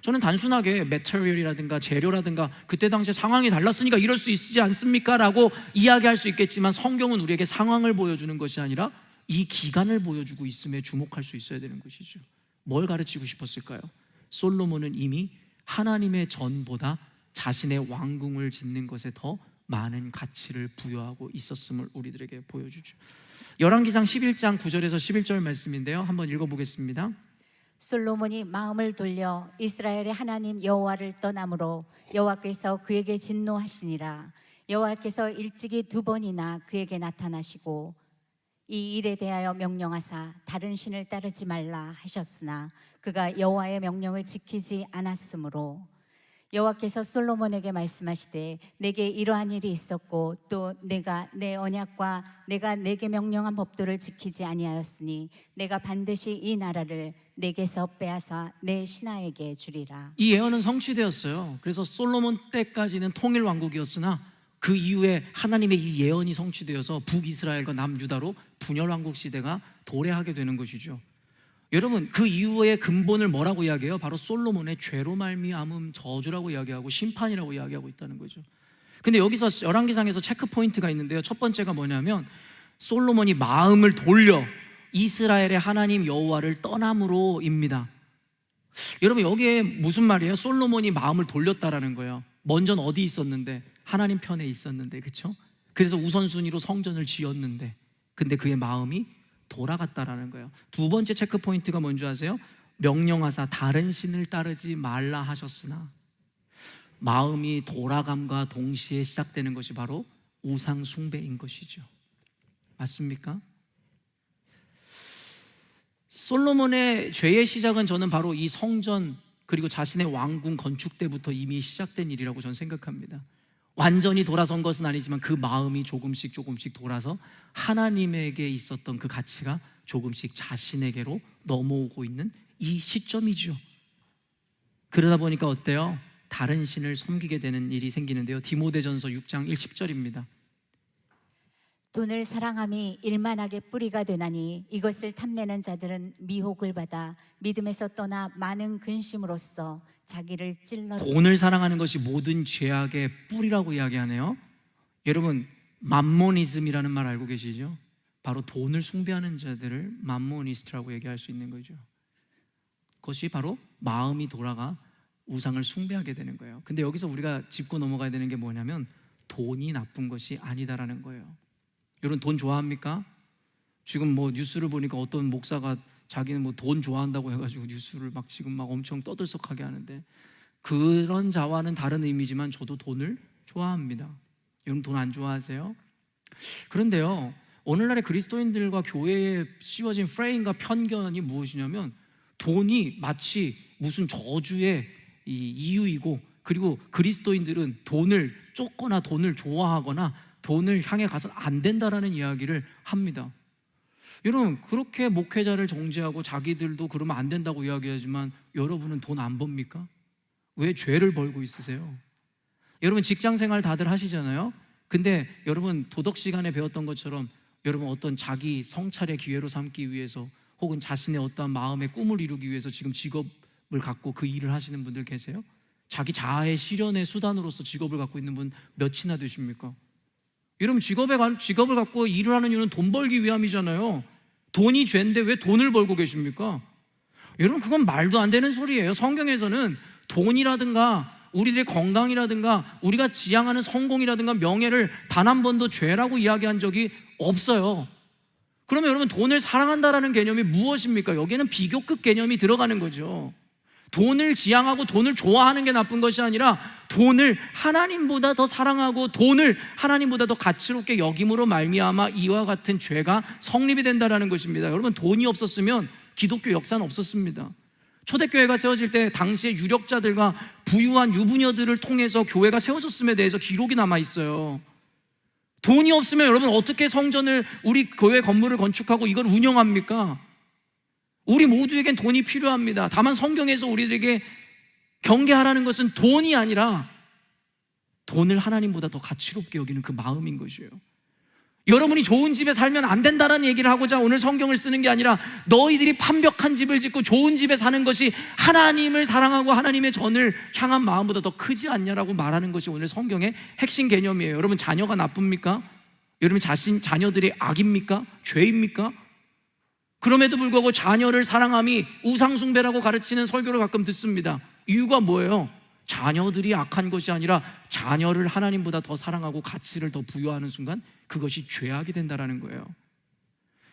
저는 단순하게 매터리얼이라든가 재료라든가 그때 당시에 상황이 달랐으니까 이럴 수 있지 않습니까? 라고 이야기할 수 있겠지만 성경은 우리에게 상황을 보여주는 것이 아니라 이 기간을 보여주고 있음에 주목할 수 있어야 되는 것이죠. 뭘 가르치고 싶었을까요? 솔로몬은 이미 하나님의 전보다 자신의 왕궁을 짓는 것에 더 많은 가치를 부여하고 있었음을 우리들에게 보여주죠. 열왕기상 11장 9절에서 11절 말씀인데요, 한번 읽어보겠습니다. 솔로몬이 마음을 돌려 이스라엘의 하나님 여호와를 떠남으로 여호와께서 그에게 진노하시니라. 여호와께서 일찍이 2번이나 그에게 나타나시고 이 일에 대하여 명령하사 다른 신을 따르지 말라 하셨으나 그가 여호와의 명령을 지키지 않았으므로 여호와께서 솔로몬에게 말씀하시되 내게 이러한 일이 있었고 또 내가 내 언약과 내가 내게 명령한 법도를 지키지 아니하였으니 내가 반드시 이 나라를 내게서 빼앗아 내 신하에게 주리라. 이 예언은 성취되었어요. 그래서 솔로몬 때까지는 통일 왕국이었으나 그 이후에 하나님의 이 예언이 성취되어서 북이스라엘과 남유다로 분열 왕국 시대가 도래하게 되는 것이죠. 여러분, 그 이후의 근본을 뭐라고 이야기해요? 바로 솔로몬의 죄로 말미암음 저주라고 이야기하고 심판이라고 이야기하고 있다는 거죠. 근데 여기서 열왕기상에서 체크 포인트가 있는데요, 첫 번째가 뭐냐면 솔로몬이 마음을 돌려 이스라엘의 하나님 여호와를 떠남으로입니다. 여러분, 여기에 무슨 말이에요? 솔로몬이 마음을 돌렸다라는 거예요. 먼저는 어디 있었는데? 하나님 편에 있었는데, 그렇죠? 그래서 우선순위로 성전을 지었는데 근데 그의 마음이 돌아갔다라는 거예요. 두 번째 체크 포인트가 뭔지 아세요? 명령하사 다른 신을 따르지 말라 하셨으나, 마음이 돌아감과 동시에 시작되는 것이 바로 우상 숭배인 것이죠. 맞습니까? 솔로몬의 죄의 시작은 저는 바로 이 성전 그리고 자신의 왕궁 건축 때부터 이미 시작된 일이라고 저는 생각합니다. 완전히 돌아선 것은 아니지만 그 마음이 조금씩 돌아서 하나님에게 있었던 그 가치가 조금씩 자신에게로 넘어오고 있는 이 시점이죠. 그러다 보니까 어때요? 다른 신을 섬기게 되는 일이 생기는데요, 디모데전서 6장 10절입니다. 돈을 사랑함이 일만하게 뿌리가 되나니 이것을 탐내는 자들은 미혹을 받아 믿음에서 떠나 많은 근심으로써 자기를 찔러. 돈을 사랑하는 것이 모든 죄악의 뿌리라고 이야기하네요. 여러분, 맘모니즘이라는 말 알고 계시죠? 바로 돈을 숭배하는 자들을 맘모니스트라고 얘기할 수 있는 거죠. 그것이 바로 마음이 돌아가 우상을 숭배하게 되는 거예요. 근데 여기서 우리가 짚고 넘어가야 되는 게 뭐냐면 돈이 나쁜 것이 아니다라는 거예요. 여러분 돈 좋아합니까? 지금 뭐 뉴스를 보니까 어떤 목사가 자기는 뭐 돈 좋아한다고 해가지고 뉴스를 막 지금 막 엄청 떠들썩하게 하는데, 그런 자와는 다른 의미지만 저도 돈을 좋아합니다. 여러분 돈 안 좋아하세요? 그런데요, 오늘날의 그리스도인들과 교회에 씌워진 프레임과 편견이 무엇이냐면 돈이 마치 무슨 저주의 이유이고, 그리고 그리스도인들은 돈을 쫓거나 돈을 좋아하거나 돈을 향해 가서는 안 된다라는 이야기를 합니다. 여러분 그렇게 목회자를 정죄하고 자기들도 그러면 안 된다고 이야기하지만 여러분은 돈 안 법니까? 왜 죄를 벌고 있으세요? 여러분 직장생활 다들 하시잖아요. 근데 여러분 도덕 시간에 배웠던 것처럼 여러분 어떤 자기 성찰의 기회로 삼기 위해서 혹은 자신의 어떤 마음의 꿈을 이루기 위해서 지금 직업을 갖고 그 일을 하시는 분들 계세요? 자기 자아의 실현의 수단으로서 직업을 갖고 있는 분 몇이나 되십니까? 여러분 직업을 갖고 일을 하는 이유는 돈 벌기 위함이잖아요. 돈이 죄인데 왜 돈을 벌고 계십니까? 여러분 그건 말도 안 되는 소리예요. 성경에서는 돈이라든가 우리들의 건강이라든가 우리가 지향하는 성공이라든가 명예를 단 한 번도 죄라고 이야기한 적이 없어요. 그러면 여러분 돈을 사랑한다라는 개념이 무엇입니까? 여기에는 비교급 개념이 들어가는 거죠. 돈을 지향하고 돈을 좋아하는 게 나쁜 것이 아니라 돈을 하나님보다 더 사랑하고 돈을 하나님보다 더 가치롭게 여김으로 말미암아 이와 같은 죄가 성립이 된다는 것입니다. 여러분 돈이 없었으면 기독교 역사는 없었습니다. 초대교회가 세워질 때 당시의 유력자들과 부유한 유부녀들을 통해서 교회가 세워졌음에 대해서 기록이 남아있어요. 돈이 없으면 여러분 어떻게 성전을, 우리 교회 건물을 건축하고 이걸 운영합니까? 우리 모두에겐 돈이 필요합니다. 다만 성경에서 우리들에게 경계하라는 것은 돈이 아니라 돈을 하나님보다 더 가치롭게 여기는 그 마음인 것이에요. 여러분이 좋은 집에 살면 안 된다는 얘기를 하고자 오늘 성경을 쓰는 게 아니라 너희들이 판벽한 집을 짓고 좋은 집에 사는 것이 하나님을 사랑하고 하나님의 전을 향한 마음보다 더 크지 않냐라고 말하는 것이 오늘 성경의 핵심 개념이에요. 여러분 자녀가 나쁩니까? 여러분 자녀들이 악입니까? 죄입니까? 그럼에도 불구하고 자녀를 사랑함이 우상숭배라고 가르치는 설교를 가끔 듣습니다. 이유가 뭐예요? 자녀들이 악한 것이 아니라 자녀를 하나님보다 더 사랑하고 가치를 더 부여하는 순간 그것이 죄악이 된다는 거예요.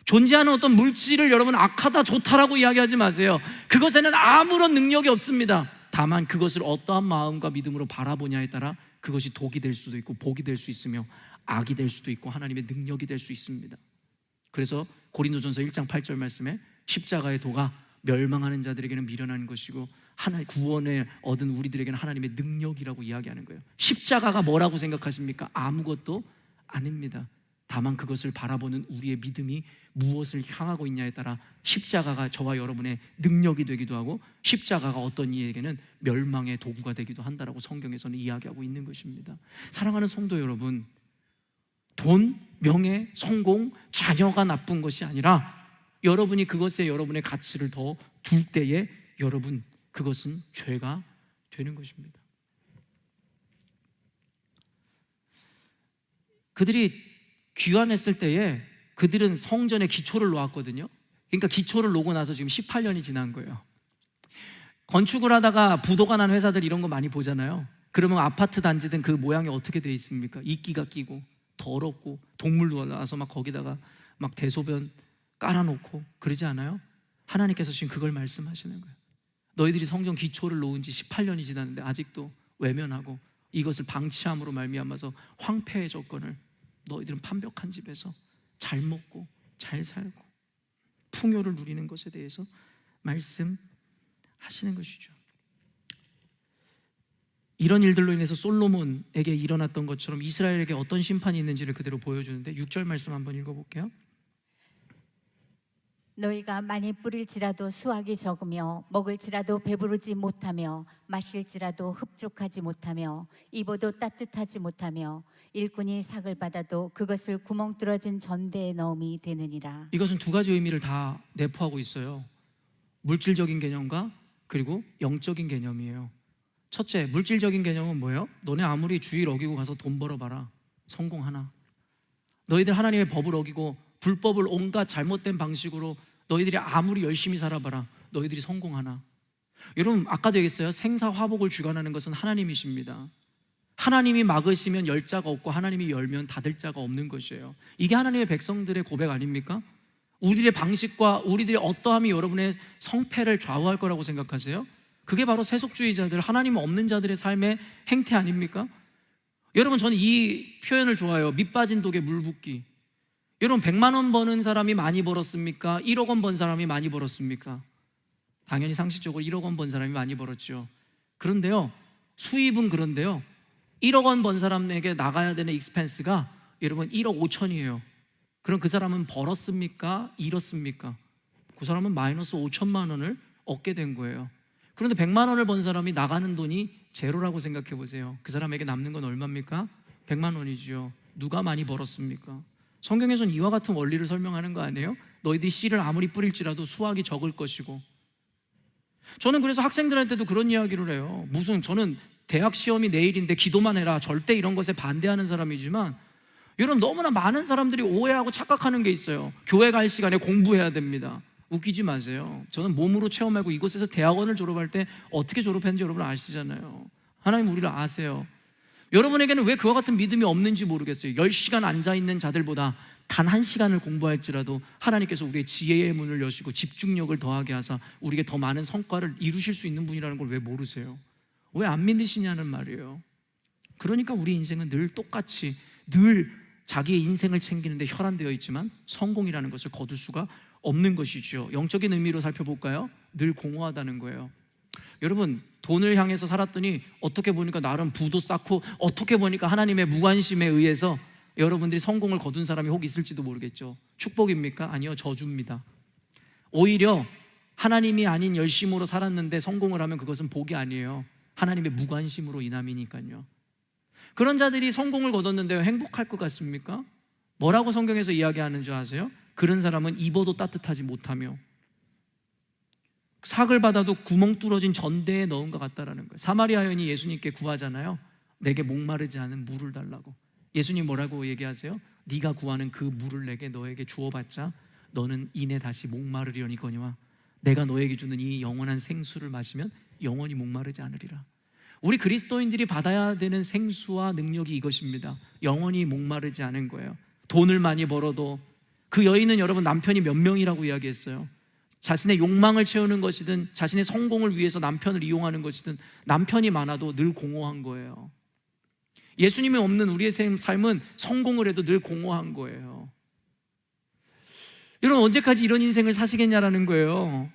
존재하는 어떤 물질을 여러분 악하다 좋다라고 이야기하지 마세요. 그것에는 아무런 능력이 없습니다. 다만 그것을 어떠한 마음과 믿음으로 바라보냐에 따라 그것이 독이 될 수도 있고 복이 될 수 있으며 악이 될 수도 있고 하나님의 능력이 될 수 있습니다. 그래서 고린도전서 1장 8절 말씀에 십자가의 도가 멸망하는 자들에게는 미련한 것이고 하나의 구원을 얻은 우리들에게는 하나님의 능력이라고 이야기하는 거예요. 십자가가 뭐라고 생각하십니까? 아무것도 아닙니다. 다만 그것을 바라보는 우리의 믿음이 무엇을 향하고 있냐에 따라 십자가가 저와 여러분의 능력이 되기도 하고 십자가가 어떤 이에게는 멸망의 도구가 되기도 한다라고 성경에서는 이야기하고 있는 것입니다. 사랑하는 성도 여러분, 돈, 명예, 성공, 자녀가 나쁜 것이 아니라 여러분이 그것에 여러분의 가치를 더 둘 때에 여러분 그것은 죄가 되는 것입니다. 그들이 귀환했을 때에 그들은 성전에 기초를 놓았거든요. 그러니까 기초를 놓고 나서 지금 18년이 지난 거예요. 건축을 하다가 부도가 난 회사들 이런 거 많이 보잖아요. 그러면 아파트 단지든 그 모양이 어떻게 돼 있습니까? 이끼가 끼고 더럽고 동물도 나와서 막 거기다가 막 대소변 깔아놓고 그러지 않아요? 하나님께서 지금 그걸 말씀하시는 거예요. 너희들이 성전 기초를 놓은 지 18년이 지났는데 아직도 외면하고 이것을 방치함으로 말미암아서 황폐해졌거늘 너희들은 판벽한 집에서 잘 먹고 잘 살고 풍요를 누리는 것에 대해서 말씀하시는 것이죠. 이런 일들로 인해서 솔로몬에게 일어났던 것처럼 이스라엘에게 어떤 심판이 있는지를 그대로 보여주는데 6절 말씀 한번 읽어볼게요. 너희가 많이 뿌릴지라도 수확이 적으며 먹을지라도 배부르지 못하며 마실지라도 흡족하지 못하며 입어도 따뜻하지 못하며 일꾼이 삭을 받아도 그것을 구멍 뚫어진 전대에 넣음이 되느니라. 이것은 두 가지 의미를 다 내포하고 있어요. 물질적인 개념과 그리고 영적인 개념이에요. 첫째, 물질적인 개념은 뭐예요? 너네 아무리 주의를 어기고 가서 돈 벌어봐라, 성공하나? 너희들 하나님의 법을 어기고 불법을 온갖 잘못된 방식으로 너희들이 아무리 열심히 살아봐라, 너희들이 성공하나? 여러분 아까도 얘기했어요. 생사화복을 주관하는 것은 하나님이십니다. 하나님이 막으시면 열 자가 없고 하나님이 열면 닫을 자가 없는 것이에요. 이게 하나님의 백성들의 고백 아닙니까? 우리들의 방식과 우리들의 어떠함이 여러분의 성패를 좌우할 거라고 생각하세요? 그게 바로 세속주의자들, 하나님 없는 자들의 삶의 행태 아닙니까? 여러분 저는 이 표현을 좋아해요. 밑 빠진 독에 물 붓기. 여러분 100만 원 버는 사람이 많이 벌었습니까? 1억 원 번 사람이 많이 벌었습니까? 당연히 상식적으로 1억 원 번 사람이 많이 벌었죠. 그런데요, 수입은 그런데요, 1억 원 번 사람에게 나가야 되는 익스펜스가 여러분 1억 5천이에요. 그럼 그 사람은 벌었습니까? 잃었습니까? 그 사람은 마이너스 5천만 원을 얻게 된 거예요. 그런데 100만 원을 번 사람이 나가는 돈이 제로라고 생각해 보세요. 그 사람에게 남는 건 얼마입니까? 100만 원이죠. 누가 많이 벌었습니까? 성경에서는 이와 같은 원리를 설명하는 거 아니에요? 너희들이 씨를 아무리 뿌릴지라도 수확이 적을 것이고. 저는 그래서 학생들한테도 그런 이야기를 해요. 무슨 저는 대학 시험이 내일인데 기도만 해라, 절대 이런 것에 반대하는 사람이지만 여러분 너무나 많은 사람들이 오해하고 착각하는 게 있어요. 교회 갈 시간에 공부해야 됩니다. 웃기지 마세요. 저는 몸으로 체험하고 이곳에서 대학원을 졸업할 때 어떻게 졸업했는지 여러분 아시잖아요. 하나님 우리를 아세요. 여러분에게는 왜 그와 같은 믿음이 없는지 모르겠어요. 10시간 앉아있는 자들보다 단 1시간을 공부할지라도 하나님께서 우리의 지혜의 문을 여시고 집중력을 더하게 하사 우리에게 더 많은 성과를 이루실 수 있는 분이라는 걸 왜 모르세요? 왜 안 믿으시냐는 말이에요. 그러니까 우리 인생은 늘 똑같이 늘 자기의 인생을 챙기는데 혈안되어 있지만 성공이라는 것을 거둘 수가 없는 것이죠. 영적인 의미로 살펴볼까요? 늘 공허하다는 거예요. 여러분 돈을 향해서 살았더니 어떻게 보니까 나름 부도 쌓고 어떻게 보니까 하나님의 무관심에 의해서 여러분들이 성공을 거둔 사람이 혹 있을지도 모르겠죠. 축복입니까? 아니요, 저주입니다. 오히려 하나님이 아닌 열심으로 살았는데 성공을 하면 그것은 복이 아니에요. 하나님의 무관심으로 인함이니까요. 그런 자들이 성공을 거뒀는데 행복할 것 같습니까? 뭐라고 성경에서 이야기하는 줄 아세요? 그런 사람은 입어도 따뜻하지 못하며 삭을 받아도 구멍 뚫어진 전대에 넣은 것 같다라는 거예요. 사마리아 여인이 예수님께 구하잖아요. 내게 목마르지 않은 물을 달라고. 예수님 뭐라고 얘기하세요? 네가 구하는 그 물을 내게 너에게 주어봤자 너는 이내 다시 목마르려니거니와 내가 너에게 주는 이 영원한 생수를 마시면 영원히 목마르지 않으리라. 우리 그리스도인들이 받아야 되는 생수와 능력이 이것입니다. 영원히 목마르지 않은 거예요. 돈을 많이 벌어도 그 여인은 여러분 남편이 몇 명이라고 이야기했어요. 자신의 욕망을 채우는 것이든 자신의 성공을 위해서 남편을 이용하는 것이든 남편이 많아도 늘 공허한 거예요. 예수님이 없는 우리의 삶은 성공을 해도 늘 공허한 거예요. 여러분 언제까지 이런 인생을 사시겠냐라는 거예요.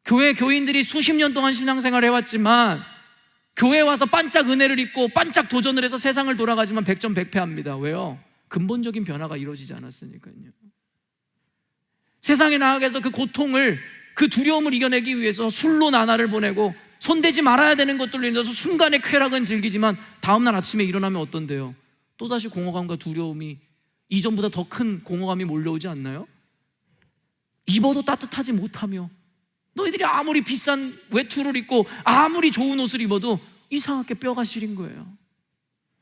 교회 교인들이 수십 년 동안 신앙생활을 해왔지만 교회에 와서 반짝 은혜를 입고 반짝 도전을 해서 세상을 돌아가지만 백전백패합니다. 왜요? 근본적인 변화가 이루어지지 않았으니까요. 세상에 나아가서 그 고통을, 그 두려움을 이겨내기 위해서 술로 나날을 보내고 손대지 말아야 되는 것들로 인해서 순간의 쾌락은 즐기지만 다음날 아침에 일어나면 어떤데요? 또다시 공허감과 두려움이 이전보다 더 큰 공허감이 몰려오지 않나요? 입어도 따뜻하지 못하며 너희들이 아무리 비싼 외투를 입고 아무리 좋은 옷을 입어도 이상하게 뼈가 시린 거예요.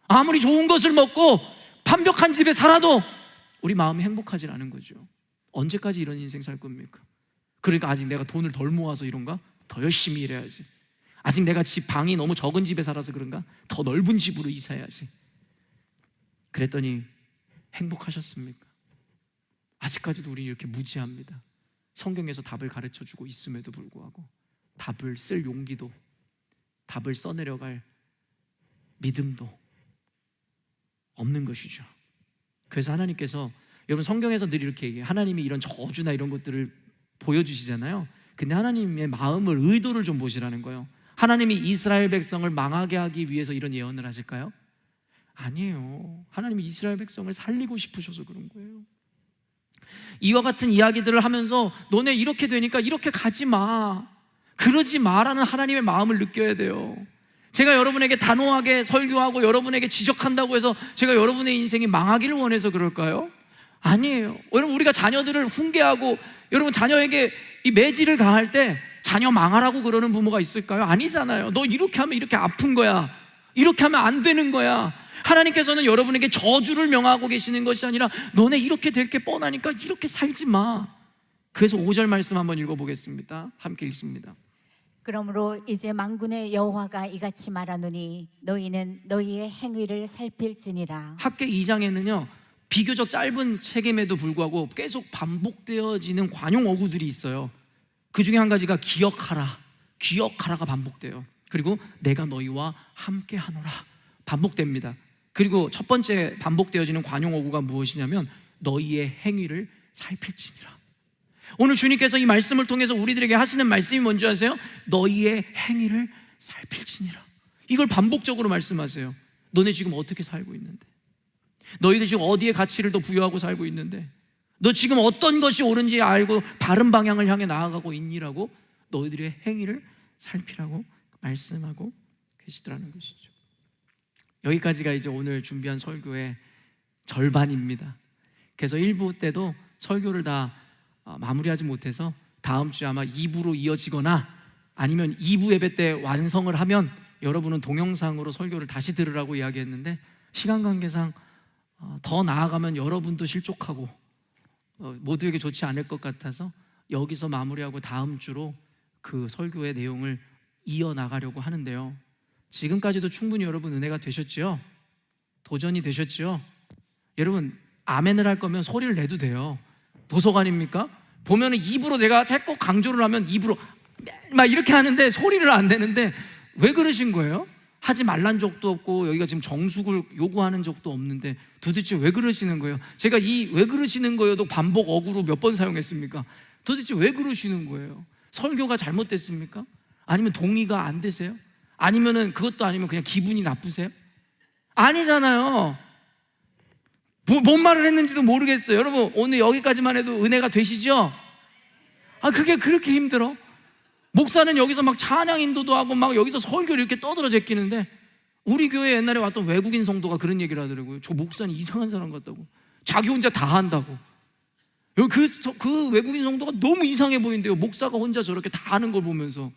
아무리 좋은 것을 먹고 완벽한 집에 살아도 우리 마음이 행복하지 않은 거죠. 언제까지 이런 인생 살 겁니까? 그러니까 아직 내가 돈을 덜 모아서 이런가? 더 열심히 일해야지. 아직 내가 방이 너무 적은 집에 살아서 그런가? 더 넓은 집으로 이사해야지. 그랬더니 행복하셨습니까? 아직까지도 우리는 이렇게 무지합니다. 성경에서 답을 가르쳐주고 있음에도 불구하고 답을 쓸 용기도, 답을 써내려갈 믿음도 없는 것이죠. 그래서 하나님께서, 여러분 성경에서 늘 이렇게 얘기해요. 하나님이 이런 저주나 이런 것들을 보여주시잖아요. 근데 하나님의 마음을, 의도를 좀 보시라는 거예요. 하나님이 이스라엘 백성을 망하게 하기 위해서 이런 예언을 하실까요? 아니에요. 하나님이 이스라엘 백성을 살리고 싶으셔서 그런 거예요. 이와 같은 이야기들을 하면서 너네 이렇게 되니까 이렇게 가지 마, 그러지 마라는 하나님의 마음을 느껴야 돼요. 제가 여러분에게 단호하게 설교하고 여러분에게 지적한다고 해서 제가 여러분의 인생이 망하기를 원해서 그럴까요? 아니에요. 여러분 우리가 자녀들을 훈계하고 여러분 자녀에게 이 매질을 가할 때 자녀 망하라고 그러는 부모가 있을까요? 아니잖아요. 너 이렇게 하면 이렇게 아픈 거야, 이렇게 하면 안 되는 거야. 하나님께서는 여러분에게 저주를 명하고 계시는 것이 아니라 너네 이렇게 될 게 뻔하니까 이렇게 살지 마. 그래서 5절 말씀 한번 읽어보겠습니다. 함께 읽습니다. 그러므로 이제 만군의 여호와가 이같이 말하노니 너희는 너희의 행위를 살필지니라. 학계 2장에는요 비교적 짧은 책임에도 불구하고 계속 반복되어지는 관용 어구들이 있어요. 그 중에 한 가지가 기억하라, 기억하라가 반복돼요. 그리고 내가 너희와 함께 하노라 반복됩니다. 그리고 첫 번째 반복되어지는 관용 어구가 무엇이냐면 너희의 행위를 살필지니라. 오늘 주님께서 이 말씀을 통해서 우리들에게 하시는 말씀이 뭔지 아세요? 너희의 행위를 살필지니라. 이걸 반복적으로 말씀하세요. 너네 지금 어떻게 살고 있는데? 너희들 지금 어디에 가치를 더 부여하고 살고 있는데? 너 지금 어떤 것이 옳은지 알고 바른 방향을 향해 나아가고 있니라고 너희들의 행위를 살피라고 말씀하고 계시더라는 것이죠. 여기까지가 이제 오늘 준비한 설교의 절반입니다. 그래서 1부 때도 설교를 다 마무리하지 못해서 다음 주에 아마 2부로 이어지거나 아니면 2부 예배 때 완성을 하면 여러분은 동영상으로 설교를 다시 들으라고 이야기했는데 시간 관계상 더 나아가면 여러분도 실족하고 모두에게 좋지 않을 것 같아서 여기서 마무리하고 다음 주로 그 설교의 내용을 이어나가려고 하는데요, 지금까지도 충분히 여러분 은혜가 되셨지요? 도전이 되셨지요? 여러분 아멘을 할 거면 소리를 내도 돼요. 도서관입니까? 보면은 입으로 내가 자꾸 강조를 하면 입으로 막 이렇게 하는데 소리를 안 내는데 왜 그러신 거예요? 하지 말란 적도 없고 여기가 지금 정숙을 요구하는 적도 없는데 도대체 왜 그러시는 거예요? 제가 이 왜 그러시는 거예요도 반복 어구로 몇 번 사용했습니까? 도대체 왜 그러시는 거예요? 설교가 잘못됐습니까? 아니면 동의가 안 되세요? 아니면은 그것도 아니면 그냥 기분이 나쁘세요? 아니잖아요. 뭔 말을 했는지도 모르겠어요. 여러분 오늘 여기까지만 해도 은혜가 되시죠? 그게 그렇게 힘들어? 목사는 여기서 막 찬양 인도도 하고 막 여기서 설교를 이렇게 떠들어 제끼는데 우리 교회 옛날에 왔던 외국인 성도가 그런 얘기를 하더라고요. 저 목사는 이상한 사람 같다고. 자기 혼자 다 한다고. 그 외국인 성도가 너무 이상해 보인대요. 목사가 혼자 저렇게 다 하는 걸 보면서.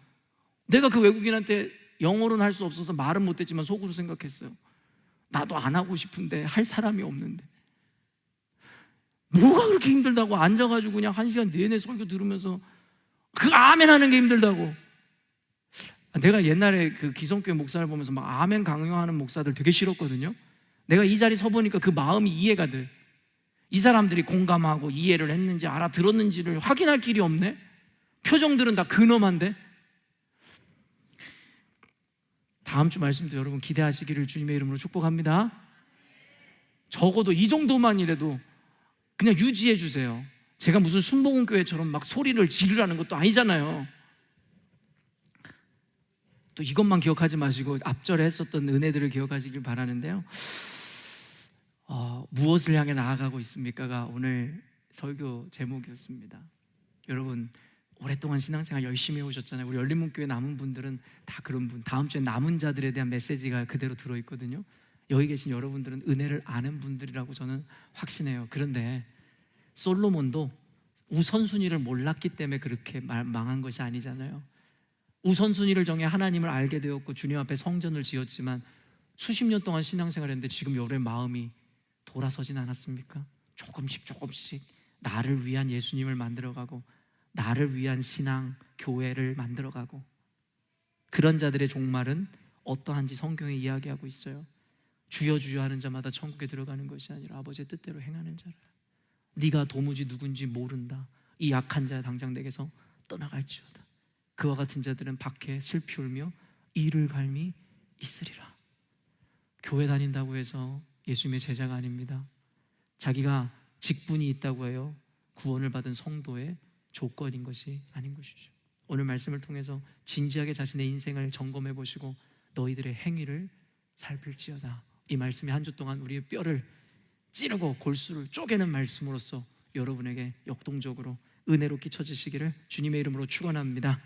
내가 그 외국인한테 영어로는 할 수 없어서 말은 못했지만 속으로 생각했어요. 나도 안 하고 싶은데 할 사람이 없는데 뭐가 그렇게 힘들다고 앉아가지고 그냥 1시간 내내 설교 들으면서 그 아멘 하는 게 힘들다고. 내가 옛날에 그 기성교회 목사를 보면서 막 아멘 강요하는 목사들 되게 싫었거든요. 내가 이 자리 서보니까 그 마음이 이해가 돼. 이 사람들이 공감하고 이해를 했는지 알아들었는지를 확인할 길이 없네. 표정들은 다 근엄한데. 다음 주 말씀도 여러분 기대하시기를 주님의 이름으로 축복합니다. 적어도 이 정도만이라도 그냥 유지해 주세요. 제가 무슨 순복음교회처럼 막 소리를 지르라는 것도 아니잖아요. 또 이것만 기억하지 마시고 앞절에 했었던 은혜들을 기억하시길 바라는데요, 무엇을 향해 나아가고 있습니까가 오늘 설교 제목이었습니다. 여러분 오랫동안 신앙생활 열심히 해오셨잖아요. 우리 열린문교회 남은 분들은 다 그런 분. 다음 주에 남은 자들에 대한 메시지가 그대로 들어있거든요. 여기 계신 여러분들은 은혜를 아는 분들이라고 저는 확신해요. 그런데 솔로몬도 우선순위를 몰랐기 때문에 그렇게 망한 것이 아니잖아요. 우선순위를 정해 하나님을 알게 되었고 주님 앞에 성전을 지었지만 수십 년 동안 신앙생활을 했는데 지금 여러분의 마음이 돌아서진 않았습니까? 조금씩 나를 위한 예수님을 만들어가고 나를 위한 신앙, 교회를 만들어가고, 그런 자들의 종말은 어떠한지 성경에 이야기하고 있어요. 주여 주여 하는 자마다 천국에 들어가는 것이 아니라 아버지의 뜻대로 행하는 자라. 네가 도무지 누군지 모른다. 이 약한 자 당장 내게서 떠나갈지어다. 그와 같은 자들은 밖에 슬피 울며 이를 갈미 있으리라. 교회 다닌다고 해서 예수님의 제자가 아닙니다. 자기가 직분이 있다고 해요 구원을 받은 성도의 조건인 것이 아닌 것이죠. 오늘 말씀을 통해서 진지하게 자신의 인생을 점검해 보시고 너희들의 행위를 살필지어다. 이 말씀이 한 주 동안 우리의 뼈를 찌르고 골수를 쪼개는 말씀으로서 여러분에게 역동적으로 은혜로 끼쳐지시기를 주님의 이름으로 축원합니다.